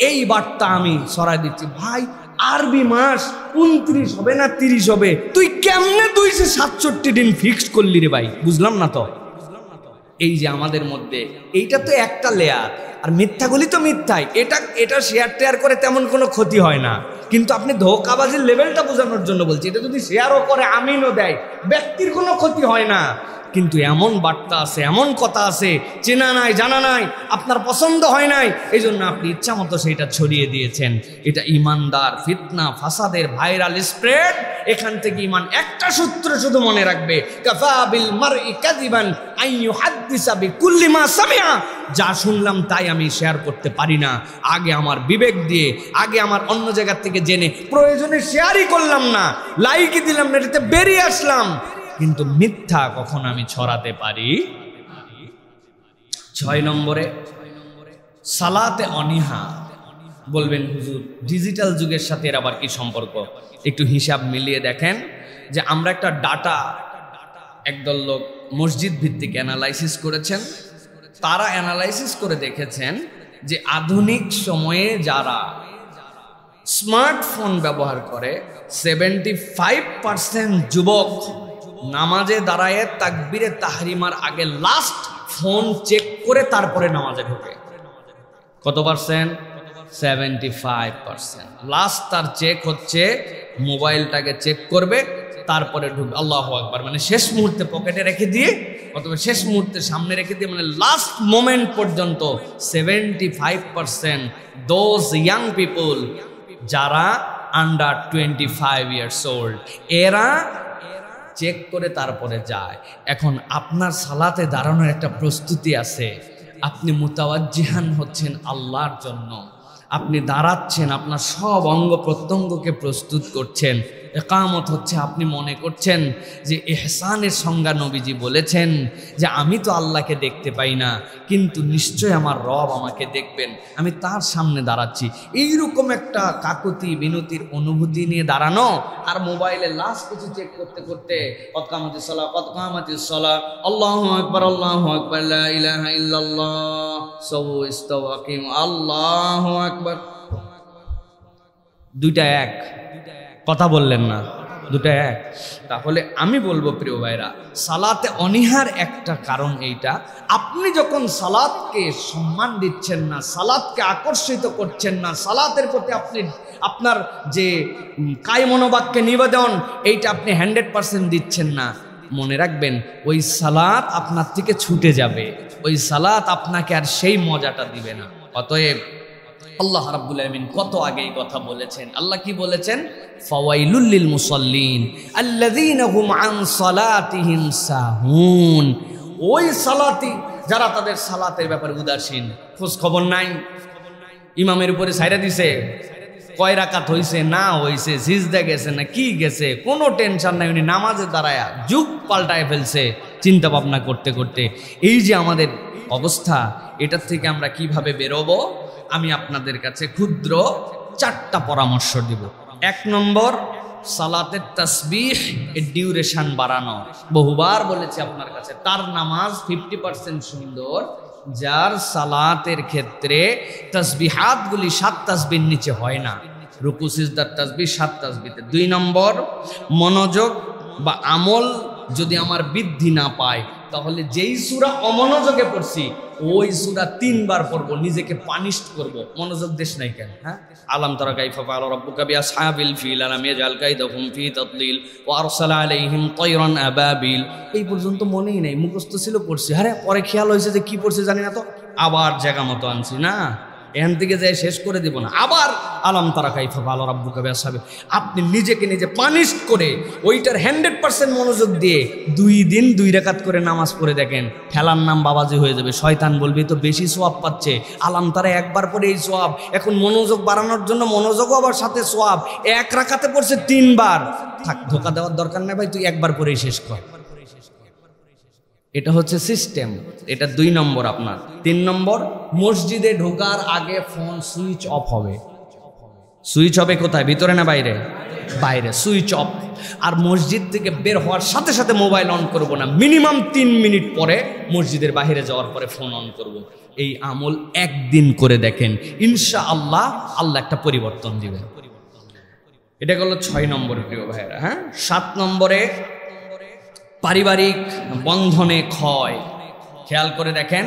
Speaker 1: এই বার্তা আমি ছড়াই দিচ্ছি। ভাই আরবি মাস 29 হবে না 30 হবে, তুই কেমনে 267 দিন ফিক্সড করলি রে ভাই? বুঝলাম না তো। এই যে আমাদের মধ্যে এইটা তো একটা লেয়ার, আর মিথ্যাগুলি তো মিথ্যাই। এটা শেয়ার করে তেমন কোনো ক্ষতি হয় না, কিন্তু আপনি ধোঁকাবাজির লেভেলটা বোঝানোর জন্য বলছি। এটা যদি শেয়ারও করে আমিনও দেয়, ব্যক্তির কোনো ক্ষতি হয় না। কিন্তু এমন বার্তা আছে, এমন কথা আছে, চেনা নাই জানা নাই, আপনার পছন্দ হয় নাই, এই জন্য আপনি ইচ্ছা মতো সেইটা ছড়িয়ে দিয়েছেন। এটা ইমানদার ফিতনা ফাসাদের ভাইরাল স্প্রেড। এখান থেকে ইমান একটা সূত্র শুধু মনে রাখবে, কাফা বিল মারই কাযিবান আন ইউহাদ্দিসা বিকুল্লি মা সামিআ। যা শুনলাম তাই আমি শেয়ার করতে পারি না, আগে আমার বিবেক দিয়ে, আগে আমার অন্য জায়গা থেকে জেনে, প্রয়োজনে শেয়ারই করলাম না, লাইকই দিলাম না, এটাতে বেরিয়ে আসলাম। কিন্তু মিথ্যা কখন আমি ছড়াতে পারি? 6 নম্বরে সালাতে অনীহা। বলবেন হুজুর ডিজিটাল যুগের সাথে এর আবার কি সম্পর্ক? একটু হিসাব মিলিয়ে দেখেন যে আমরা একটা ডাটা, একদল লোক মসজিদ ভিত্তিক অ্যানালাইসিস করেছেন। তারা অ্যানালাইসিস করে দেখেছেন যে আধুনিক সময়ে যারা স্মার্টফোন ব্যবহার করে 75% যুবক নামাজে দাঁড়ায় তাকবীরে তাহরিমার আগে লাস্ট ফোন চেক করে তারপরে নামাজে ঢোকে। কত পার্সেন্ট? 75%। লাস্ট তার চেক হচ্ছে মোবাইলটাকে চেক করবে, তারপরে ঢুকবে। আল্লাহু আকবার, মানে শেষ মুহূর্তে পকেটে রেখে দিয়ে অথবা শেষ মুহূর্তে সামনে রেখে দিয়ে, মানে লাস্ট মোমেন্ট পর্যন্ত 75% দোজ ইয়াং পিপল যারা আন্ডার 25 ইয়ার্স ওল্ড, এরা চেক করে তারপরে যায়। এখন আপনার সালাতে দাঁড়ানোর একটা প্রস্তুতি আছে, আপনি মুতাওয়াজ্জিহান হচ্ছেন আল্লাহর জন্য, আপনি দাঁড়াচ্ছেন, আপনার সব অঙ্গ প্রত্যঙ্গকে প্রস্তুত করছেন। ইকামত হচ্ছে আপনি মনে করছেন যে ইহসানের সংজ্ঞা নবীজি বলেছেন যে আমি তো আল্লাহকে দেখতে পাই না, কিন্তু নিশ্চয় আমার রব আমাকে দেখবেন, আমি তার সামনে দাঁড়াচ্ছি। এইরকম একটা কাকুতি বিনতির অনুভূতি নিয়ে দাঁড়ানো, আর মোবাইলে লাস্ট কিছু চেক করতে করতে কত কামাতিস সালাহ, কত কামাতিস সালাহ, আল্লাহু আকবার, আল্লাহু আকবার, লা ইলাহা ইল্লাল্লাহ, সাউ ইস্তাওয়াকিম, আল্লাহু আকবার। দুইটা এক, কথা বললেন না, দুটা এক। তাহলে আমি বলবো প্রিয় ভাইরা, সালাতে অনীহার একটা কারণ এইটা, আপনি যখন সালাতকে সম্মান দিচ্ছেন না, সালাতকে আকর্ষিত করছেন না, সালাতের প্রতি আপনি আপনার যে কায় মনোবাক্যে নিবেদন এইটা আপনি 100% দিচ্ছেন না, মনে রাখবেন ওই সালাত আপনার থেকে ছুটে যাবে, ওই সালাত আপনাকে আর সেই মজাটা দিবে না। অতএব আল্লাহ রাব্বুল আলামিন কত আগেই কথা বলেছেন। আল্লাহ কি বলেছেন? ফাওয়াইলুল লিল মুসাল্লিন আল্লাযীনা হুম আন সালাতিহিম সাহুন। ওই সালাতি যারা তাদের সালাতের ব্যাপারে উদাসীন, খোঁজ খবর নাই, ইমামের উপরে ছাইরা দিছে, কয় রাকাত হইছে না হইছে, সিজদা গেছে না কি গেছে, কোনো টেনশন নাই, উনি নামাজে দাঁড়ায়া যুগ পাল্টায় ফেলছে চিন্তা ভাবনা করতে করতে। এই যে আমাদের অবস্থা, এটার থেকে আমরা কিভাবে বেরোবো? আমি আপনাদের কাছে ক্ষুদ্র 4টা পরামর্শ দিব। 1 নম্বর, সালাতের তাসবিহ এর ডিউরেশন বাড়ানো। বহুবার বলেছি আপনার কাছে, তার নামাজ 50% সুন্দর যার সালাতের ক্ষেত্রে তাসবিহাতগুলি 7 তাসবির নিচে হয় না, রুকু সিজদার তাসবিহ 7 তাসবিতে। 2 নম্বর, মনোযোগ বা আমল যদি আমার বৃদ্ধি না পায়, তাহলে যেই সূরা অমনোযোগে পড়ছি ওই সূরা 3 বার পড়বো, নিজেকে পানিশ করব। মনোযোগ দেশ নাই কেন? হ্যাঁ, আলাম তারা কাইফা ফাআলা রাব্বুকা বিআসহাবিল ফিল আলাম ইয়াজআল কাইদাহুম ফি তাদলিল ওয়া আরসালা আলাইহিম তায়রান আবাবিল। এই পর্যন্ত মনেই নাই, মুখস্থ ছিল, পড়ছি। আরে পরে খেয়াল হয়েছে যে কি পড়ছে জানি না, তো আবার জায়গা মতো আনছি না, এখান থেকে যাই শেষ করে দিব না, আবার আলাম তারা কাইফা ফাআলা রাব্বুকা বিআসহাবিল। আপনি নিজেকে নিজে পানিশ করে ওইটার 100% মনোযোগ দিয়ে 2 দিন 2 রাকাত করে নামাজ পড়ে দেখেন, খেলার নাম বাবাজি হয়ে যাবে। শয়তান বলবে তো বেশি সওয়াব পাচ্ছে, আলাম তারা একবার পরে এই সওয়াব, এখন মনোযোগ বাড়ানোর জন্য মনোযোগও আবার সাথে সওয়াব। 1 রাকাতে পড়ছে 3 বার, থাক, ধোকা দেওয়ার দরকার নেই ভাই, তুই একবার পরেই শেষ কর। এটা হচ্ছে সিস্টেম, এটা 2 নম্বর আপনার। 3 নম্বর, মসজিদে ঢোকার আগে ফোন সুইচ অফ হবে। সুইচ হবে কোথায়, ভিতরে না বাইরে? বাইরে সুইচ অফ। আর মসজিদ থেকে বের হওয়ার সাথে সাথে মোবাইল অন করব না, মিনিমাম 3 মিনিট পরে মসজিদের বাইরে যাওয়ার পরে ফোন অন করব। এই আমল 1 দিন করে দেখেন, ইনশাআল্লাহ আল্লাহ একটা পরিবর্তন দিবেন। এটা হলো 6 নম্বর প্রিয় ভাইরা। হ্যাঁ, 7 নম্বরে পারিবারিক বন্ধনে ক্ষয়। খেয়াল করে দেখেন,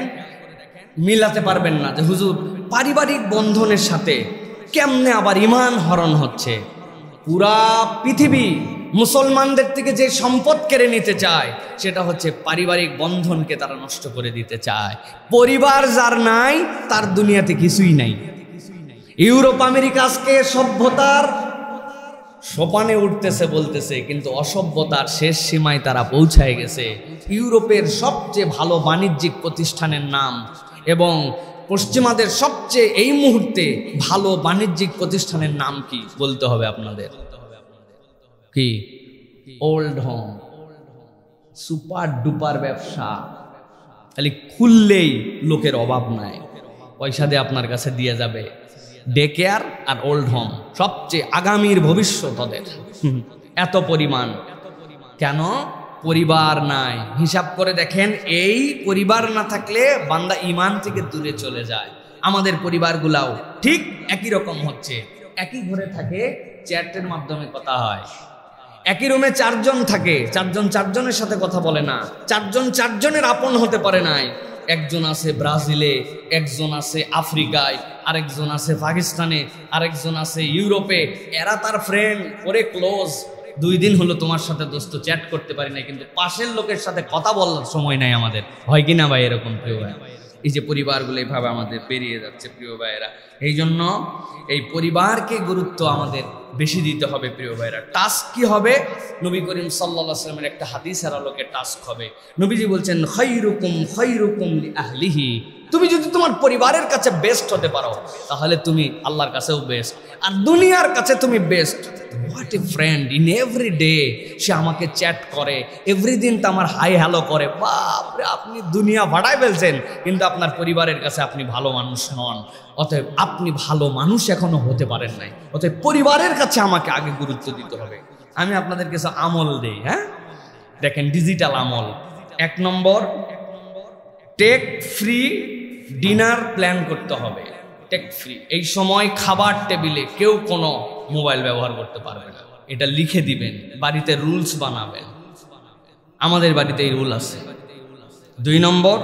Speaker 1: মিলাতে পারবেন না যে হুজুর পারিবারিক বন্ধনের সাথে কেমনে আবার ঈমান হরণ হচ্ছে। পুরা পৃথিবী মুসলমানদের থেকে যে সম্পদ কেড়ে নিতে চায় সেটা হচ্ছে পারিবারিক বন্ধনকে তারা নষ্ট করে দিতে চায়। পরিবার যার নাই তার দুনিয়াতে কিছুই নাই। ইউরোপ আমেরিকা আজকে সভ্যতার সোপানে উঠতেছে বলতেছে, কিন্তু অসভ্যতার শেষ সীমায় তারা পৌঁছায় গেছে। ইউরোপের সবচেয়ে ভালো বাণিজ্যিক প্রতিষ্ঠানের নাম এবং পশ্চিমাদের সবচেয়ে এই মুহূর্তে ভালো বাণিজ্যিক প্রতিষ্ঠানের নাম কি বলতে হবে আপনাদের? কি? Old home. সুপার ডুপার ব্যবসা, খালি খুললেই লোকের অভাব নাই, পয়সা দিয়ে আপনার কাছে দিয়ে যাবে। ডে কেয়ার আর ওল্ড হোম সবচেয়ে আগামীর ভবিষ্যৎ ওদের, এত পরিমাণ। কেন? পরিবার নাই। হিসাব করে দেখেন, এই পরিবার না থাকলে বান্দা ঈমান থেকে দূরে চলে যায়। আমাদের পরিবারগুলাও ঠিক একই রকম হচ্ছে। একই ঘরে থাকে, চ্যাটের মাধ্যমে কথা হয়। একই রুমে 4 জন থাকে, 4 জন 4 জনের সাথে কথা বলে না, 4 জন 4 জনের আপন হতে পারে নাই। একজন আছে ব্রাজিলে, একজন আছে আফ্রিকায়, আরেকজন আছে পাকিস্তানে, আরেকজন আছে ইউরোপে। এরা তার ফ্রেন্ড, ওরে ক্লোজ। 2 দিন হলো তোমার সাথে দোস্ত চ্যাট করতে পারি না, কিন্তু পাশের লোকের সাথে কথা বলার সময় নাই আমাদের। হয় কিনা ভাই এরকম প্রিয় ভাই? এই যে পরিবারগুলো এইভাবে আমাদের পেরিয়ে যাচ্ছে প্রিয় ভাইয়েরা। এই জন্য এই পরিবারকে গুরুত্ব আমাদের বেশি দিতে হবে প্রিয় ভাইয়েরা। টাস্ক কি হবে? নবী করিম সাল্লাল্লাহু আলাইহি ওয়াসাল্লামের একটা হাদিসের আলোকে টাস্ক হবে। নবীজি বলছেন, খায়রুকুম খায়রুকুম লিআহলিহি। তুমি যদি তোমার পরিবারের কাছে বেস্ট হতে পারো তাহলে তুমি আল্লাহর কাছেও বেস্ট, আর দুনিয়ার কাছে তুমি best. What a friend, in every day সে আমাকে চ্যাট করে, এভরিদিন তো আমার হাই হ্যালো করে। বাপরে, আপনি দুনিয়া ভাড়ায় ফেলছেন, কিন্তু আপনার পরিবারের কাছে আপনি ভালো মানুষ নন। অতএব আপনি ভালো মানুষ এখনো হতে পারেন নাই। অতএব পরিবারের কাছে আমাকে আগে গুরুত্ব দিতে হবে। আমি আপনাদের কিছু আমল দেই। হ্যাঁ, দেখেন, ডিজিটাল আমল। 1 নম্বর, টেক ফ্রি ডিনার প্ল্যান করতে হবে। Tech free. এই সময় খাবার টেবিলে কেউ কোনো মোবাইল ব্যবহার করতে পারবে না, এটা লিখে দিবেন। বাড়িতে রুলস বানাবেন। আমাদের বাড়িতে এই রুল আছে। 2 নম্বর,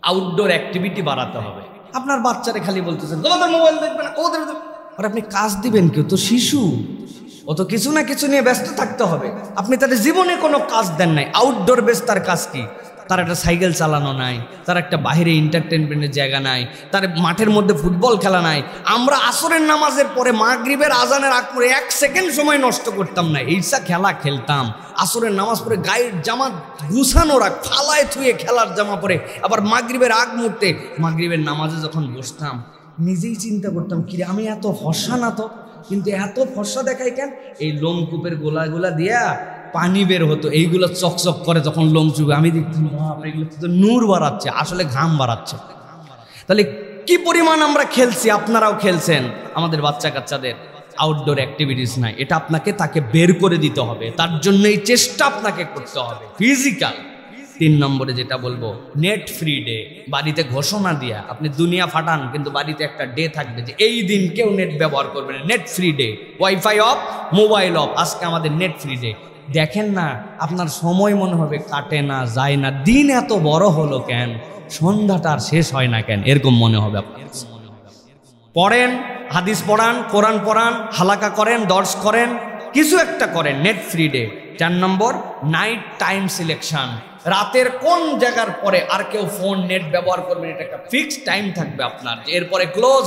Speaker 1: আউটডোর অ্যাক্টিভিটি বাড়াতে হবে। আপনার বাচ্চারে খালি বলতেছেন তোমাদের মোবাইল দেখবে না, ওদের, আর আপনি কাজ দিবেন, কেউ তো শিশু, ও তো কিছু না কিছু নিয়ে ব্যস্ত থাকতে হবে। আপনি তাদের জীবনে কোনো কাজ দেন নাই। আউটডোর বেস, তার কাজ কি? তার একটা সাইকেল চালানো নাই, তার একটা বাইরে এন্টারটেনমেন্টের জায়গা নাই, তার মাঠের মধ্যে ফুটবল খেলা নাই। আমরা আসরের নামাজের পরে মাগরিবের আজানের আগ পরে 1 সেকেন্ড সময় নষ্ট করতাম না, এইসা খেলা খেলতাম। আসরের নামাজ পড়ে গায়ের জামা গুছানো রাখ, ফালায় থুয়ে খেলার জামা পরে আবার মাগরিবের আগ মুহূর্তে মাগরিবের নামাজে যখন বসতাম নিজেই চিন্তা করতাম, কিরে আমি এত ফর্সা না তো, কিন্তু এত ফর্সা দেখাই কেন? এই লোমকূপের গোলাগুলা দিয়া পানি বের হতো, এইগুলো চকচক করে যখন লোম চুবে, আমি দেখতাম বাপরে, এগুলো তো নূর বাড়াচ্ছে, আসলে ঘাম বাড়াচ্ছে। তাহলে কি পরিমাণ আমরা খেলছি, আপনারাও খেলছেন। আমাদের বাচ্চা কাচ্চাদের আউটডোর অ্যাক্টিভিটিস নাই, এটা আপনাকে তাকে বের করে দিতে হবে। তার জন্য এই চেষ্টা আপনাকে করতে হবে, ফিজিক্যাল। 3 নম্বরে যেটা বলবো, নেট ফ্রি ডে। বাড়িতে ঘোষণা দিয়া আপনি দুনিয়া ফাটান, কিন্তু বাড়িতে একটা ডে থাকবে যে এই দিন কেউ নেট ব্যবহার করবে না, net free day, wifi of, mobile off, আজকে আমাদের নেট ফ্রি ডে। দেখেন না, আপনার সময় মনে হবে কাটে না, যায় না, দিন এত বড় হলো কেন, সন্ধ্যাটা আর শেষ হয় না কেন, এরকম মনে হবে আপনার। পড়েন, হাদিস পড়ান, কোরআন পড়ান, হালাকা করেন, দর্শ করেন, কিছু একটা করেন, নেট ফ্রি ডে। 4 নম্বর, নাইট টাইম সিলেকশন। রাতের কোন জায়গার পরে আর কেউ ফোন নেট ব্যবহার করবেন, এটা একটা ফিক্সড টাইম থাকবে আপনার, যে এরপরে ক্লোজ।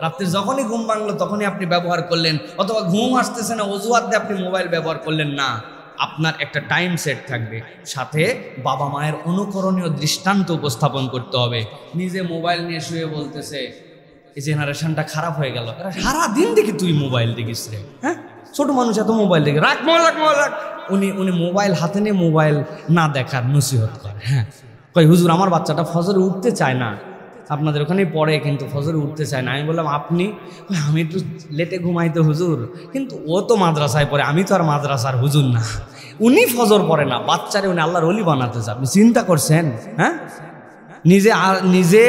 Speaker 1: রাত্রে যখনই ঘুম ভাঙলো তখনই আপনি ব্যবহার করলেন, অথবা ঘুম আসতেছে না অজুহাত দিয়ে আপনি মোবাইল ব্যবহার করলেন না, আপনার একটা টাইম সেট থাকবে। সাথে বাবা মায়ের অনুকরণীয় দৃষ্টান্ত উপস্থাপন করতে হবে। নিজে মোবাইল নিয়ে শুয়ে বলতেছে এই জেনারেশনটা খারাপ হয়ে গেল, সারাদিন দেখি তুই মোবাইল দেখিস রে, হ্যাঁ ছোট মানুষ এত মোবাইল দেখে, রাখ মোবাইল, রাখ মোবাইল, রাখ। উনি মোবাইল হাতে নিয়ে মোবাইল না দেখার নসিহত করে। হ্যাঁ, কই হুজুর আমার বাচ্চাটা ফজরে উঠতে চায় না, আপনাদের ওখানেই পড়ে কিন্তু ফজরে উঠতে চায় না। আমি বললাম আপনি? আমি একটু লেটে ঘুমাইতে হুজুর, কিন্তু ও তো মাদ্রাসায় পড়ে, আমি তো আর মাদ্রাসার হুজুর না। উনি ফজর পড়ে না, বাচ্চারে উনি আল্লাহর ওলি বানাতে চান, আপনি চিন্তা করছেন? হ্যাঁ, নিজে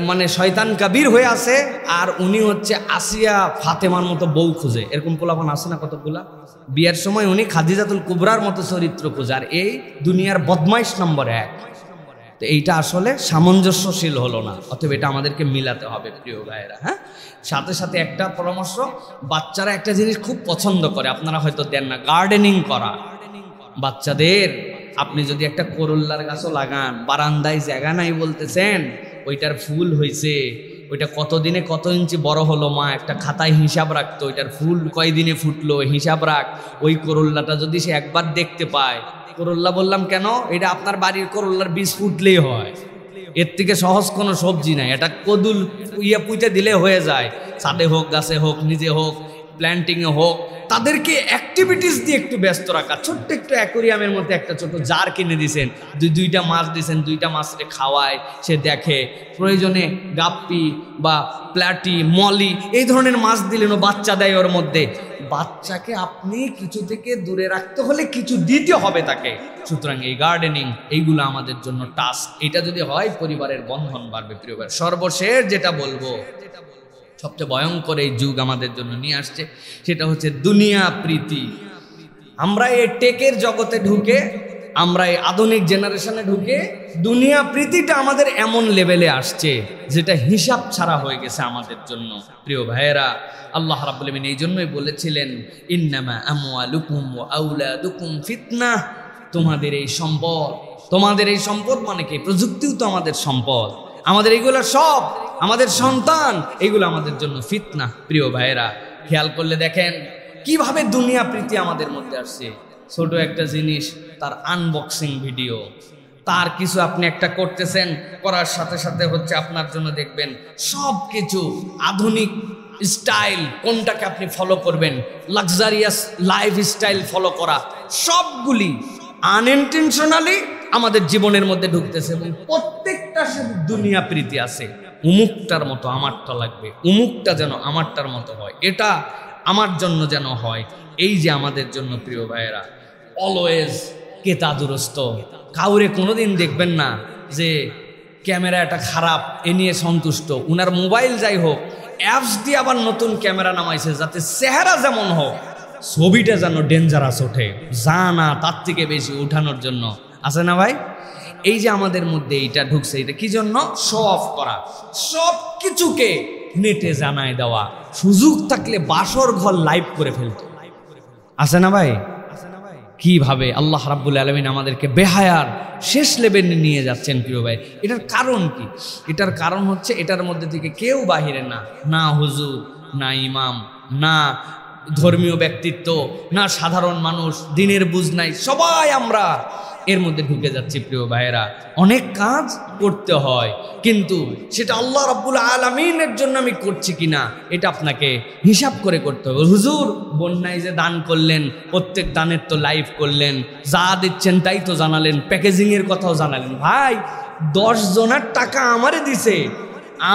Speaker 1: মানে শয়তান কাবির হয়ে আছে, আর উনি হচ্ছে আসিয়া ফাতেমার মতো বউ খুঁজে। এরকম পোলাপান আছে না কতগুলা? বিয়ের সময় উনি খাদিজাতুল কুবরার মতো চরিত্র খুঁজে, আর এই দুনিয়ার বদমাইশ নম্বর 1। তো এইটা আসলে সামঞ্জস্যশীল হলো না, অতএব এটা আমাদেরকে মিলাতে হবে প্রিয় ভাইয়েরা। হ্যাঁ, সাথে সাথে একটা পরামর্শ, বাচ্চারা একটা জিনিস খুব পছন্দ করে, আপনারা হয়তো দেন না, গার্ডেনিং করা। বাচ্চাদের আপনি যদি একটা করল্লার গাছও লাগান, বারান্দায় জায়গা নাই বলতেছেন, ওইটার ফুল হয়েছে, ওইটা কতদিনে কত ইঞ্চি বড় হলো, মা একটা খাতায় হিসাব রাখতো, ওইটার ফুল কয়দিনে ফুটলো হিসাব রাখ। ওই করল্লাটা যদি সে একবার দেখতে পায়, করল্লা বললাম কেন, এটা আপনার বাড়ির করল্লার বীজ ফুটলেই হয়, এর থেকে সহজ কোনো সবজি নাই। এটা কদুল পুঁতে দিলে হয়ে যায়, ছাদে হোক, গাছে হোক, নিজে হোক, প্ল্যান্টিংয়ে হোক। তাদেরকে অ্যাক্টিভিটিস দিয়ে একটু ব্যস্ত রাখা। ছোট্ট একটু অ্যাকোরিয়ামের মধ্যে একটা ছোট জার কিনে দিয়েছেন, দুইটা মাছ দিয়েছেন, 2টা মাছকে খাওয়ায়, সে দেখে। প্রয়োজনে গাপ্পি বা প্ল্যাটি, মলি এই ধরনের মাছ দিলেন, ও বাচ্চা দেয় ওর মধ্যে। বাচ্চাকে আপনি কিছু থেকে দূরে রাখতে হলে কিছু দিতে হবে তাকে। সুতরাং এই গার্ডেনিং, এইগুলো আমাদের জন্য টাস্ক। এটা যদি হয় পরিবারের বন্ধন বাড়বে প্রিয় ভাই। সর্বশেষ যেটা বলবো, সবচেয়ে ভয়ঙ্কর এই যুগ আমাদের জন্য নিয়ে আসছে, সেটা হচ্ছে দুনিয়া প্রীতি। আমরা এই টেকের জগতে ঢুকে, আমরা এই আধুনিক জেনারেশনে ঢুকে দুনিয়া প্রীতিটা আমাদের এমন লেভেলে আসছে যেটা হিসাব ছাড়া হয়ে গেছে আমাদের জন্য প্রিয় ভাইয়েরা। আল্লাহ রাব্বুল আলামিন এই জন্যই বলেছিলেন, ইন্নামা আমওয়ালুকুম ওয়া আওলাদুকুম ফিতনাহ। তোমাদের এই সম্পদ মানে কি? প্রযুক্তিও তো আমাদের সম্পদ, আমাদের এগুলো সব, আমাদের সন্তান, এগুলো আমাদের জন্য ফিতনা প্রিয় ভাইয়েরা। খেয়াল করলে দেখেন কিভাবে দুনিয়া প্রীতি আমাদের মধ্যে আসছে। ছোট একটা জিনিস, তার আনবক্সিং ভিডিও, তার কিছু আপনি একটা করতেছেন, করার সাথে সাথে হচ্ছে আপনার জন্য দেখবেন সব কিছু আধুনিক স্টাইল, কোনটাকে আপনি ফলো করবেন, লাক্সারিয়াস লাইফ স্টাইল ফলো করা, সবগুলি আনইনটেনশনালি আমাদের জীবনের মধ্যে ঢুকতেছে, এবং প্রত্যেকটার সাথে দুনিয়া প্রীতি আছে। উমুকটার মতো আমারটা লাগবে, উমুকটা যেন আমারটার মতো হয়, এটা আমার জন্য যেন হয়। এই যে আমাদের জন্য প্রিয় ভাইয়েরা, অলওয়েজ কেতা দুরস্ত। কাউরে কোনোদিন দেখবেন না যে ক্যামেরা এটা খারাপ, এ নিয়ে সন্তুষ্ট। উনার মোবাইল যাই হোক, অ্যাপস দিয়ে আবার নতুন ক্যামেরা নামাইছে, যাতে চেহারা যেমন হোক, ছবিটা যেন ডেঞ্জারাস ওঠে, যা না তার থেকে বেশি উঠানোর জন্য। আছে না ভাই? এই যে আমাদের মধ্যে এইটা ঢুকছে, এটা কি জন্য? শো অফ করা, সব কিছুকে নেটে জানায় দেওয়া, সুযোগ থাকলে বাসর ঘর লাইভ করে ফেলতো। আছে না ভাই? কিভাবে আল্লাহ রাব্বুল আলামিন আমাদেরকে বেহায়ার শেষ লেভেলে নিয়ে যাচ্ছেন প্রিয় ভাই। এটার কারণ কি? এটার কারণ হচ্ছে এটার মধ্যে থেকে কেউ বাহিরে না, না হুজুর, না ইমাম, না ধর্মীয় ব্যক্তিত্ব, না সাধারণ মানুষ, দিনের বুঝ নাই, সবাই আমরা এর মধ্যে ঢুকে যাচ্ছি প্রিয় ভাইয়েরা। অনেক কাজ করতে হয়, কিন্তু সেটা আল্লাহ রাব্বুল আলামিনের জন্য আমি করছি কিনা এটা আপনাকে হিসাব করে করতে হবে। হুজুর বন্যায় যে দান করলেন, প্রত্যেক দানের তো লাইভ করলেন, যা দিচ্ছেন তাই তো জানালেন, প্যাকেজিংয়ের কথাও জানালেন। ভাই 10 জনের টাকা আমারে দিছে,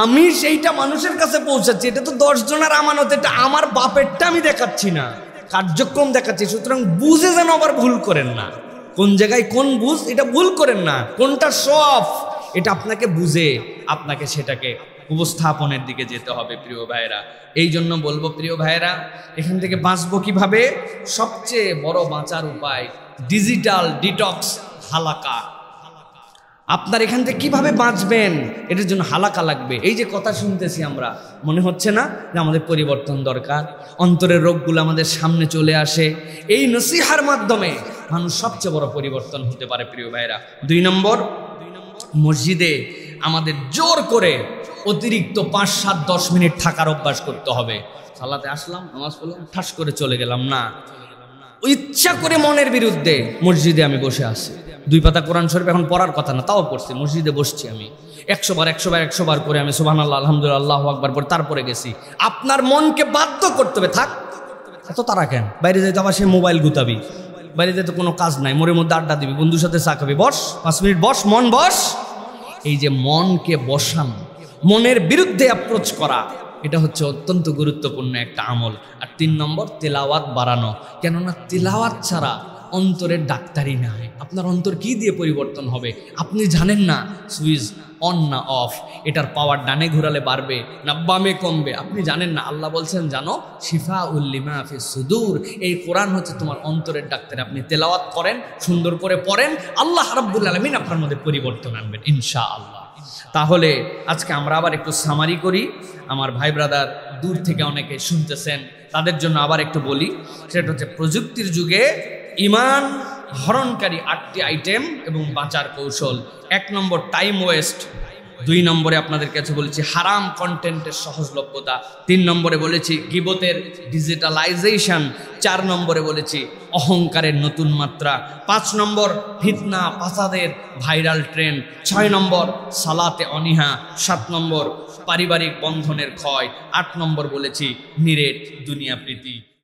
Speaker 1: আমি সেইটা মানুষের কাছে পৌঁছাচ্ছি, এটা তো 10 জনের আমানত, এটা আমার বাপেরটা আমি দেখাচ্ছি না, কার্যক্রম দেখাচ্ছি। সুতরাং বুঝে যেন আবার ভুল করেন না, কোন জায়গায় কোন বুঝ, এটা ভুল করেন না। কোনটা শো অফ, এটা আপনাকে বুঝে আপনাকে সেটাকে উপস্থাপনের দিকে যেতে হবে প্রিয় ভাইরা। এই জন্য বলবো প্রিয় ভাইরা, এখান থেকে বাঁচবো কিভাবে? সবচেয়ে বড় বাঁচার উপায় ডিজিটাল ডিটক্স হালাকা। আপনার এখান থেকে কিভাবে বাঁচবেন, এটার জন্য হালাকা লাগবে। এই যে কথা শুনতেছি আমরা, মনে হচ্ছে না যে আমাদের পরিবর্তন দরকার? অন্তরের রোগগুলো আমাদের সামনে চলে আসে। এই নসিহার মাধ্যমে মানুষ সবচেয়ে বড় পরিবর্তন হতে পারে প্রিয় ভাইরা। 2 নম্বর, মসজিদে আমাদের জোর করে অতিরিক্ত 5, 7, 10 মিনিট থাকার অভ্যাস করতে হবে। সালাতে আসলাম, নামাজ পড়লাম, ঠাস করে চলে গেলাম না। ইচ্ছা করে মনের বিরুদ্ধে মসজিদে আমি বসে আছি, 2 পাতা কোরআন শরীফ এখন পড়ার কথা না, তাও পড়ছি, মসজিদে বসছি আমি 100 বার করে আমি সুবহানাল্লাহ, আলহামদুলিল্লাহ, আল্লাহু আকবার পড়ে তারপরে গেছি। আপনার মনকে বাধ্য করতে হবে, থাক, এত তারা কেন? বাইরে যেতে আবার সে মোবাইল গুতাবি, বাইরে যেতে কোনো কাজ নাই, মোড়ের মধ্যে আড্ডা দিবি, বন্ধুর সাথে চা খাবি, বস 5 মিনিট বস, মন বস। এই যে মনকে বসানো, মনের বিরুদ্ধে অ্যাপ্রোচ করা, এটা হচ্ছে অত্যন্ত গুরুত্বপূর্ণ একটা আমল। আর 3 নম্বর, তেলাওয়াত বাড়ানো। কেননা তেলাওয়াত ছাড়া অন্তরের ডাক্তারি নাই। আপনার অন্তর কি দিয়ে পরিবর্তন হবে আপনি জানেন না। সুইচ অন না অফ, এটার পাওয়ার ডানে ঘোরালে বাড়বে না বামে কমবে আপনি জানেন না। আল্লাহ বলছেন জানো, শিফাউল লিমা ফিস সুদূর, এই কোরআন হচ্ছে তোমার অন্তরের ডাক্তার। আপনি তেলাওয়াত করেন, সুন্দর করে পড়েন, আল্লাহ রাব্বুল আলামিন আপনার মধ্যে পরিবর্তন আনবেন ইনশাআল্লাহ। তাহলে আজকে আমরা আবার একটু সামারি করি। আমার ভাই ব্রাদার দূর থেকে অনেকে শুনতেছেন, তাদের জন্য আবার একটু বলি। সেটা হচ্ছে প্রযুক্তির যুগে ঈমান হরণকারী 8টি আইটেম এবং বাঁচার কৌশল। 1 নম্বর, টাইম ওয়েস্ট। 2 নম্বরে আপনাদের কাছে বলেছি হারাম কন্টেন্টের সহজলভ্যতা। 3 নম্বরে বলেছি গীবতের ডিজিটালাইজেশন। 4 নম্বরে বলেছি অহংকারের নতুন মাত্রা। 5 নম্বর, ফিতনা ফাসাদের ভাইরাল ট্রেন্ড। 6 নম্বর, সালাতে অনীহা। 7 নম্বর, পারিবারিক বন্ধনের ক্ষয়। 8 নম্বর বলেছি নিরেট দুনিয়া প্রীতি।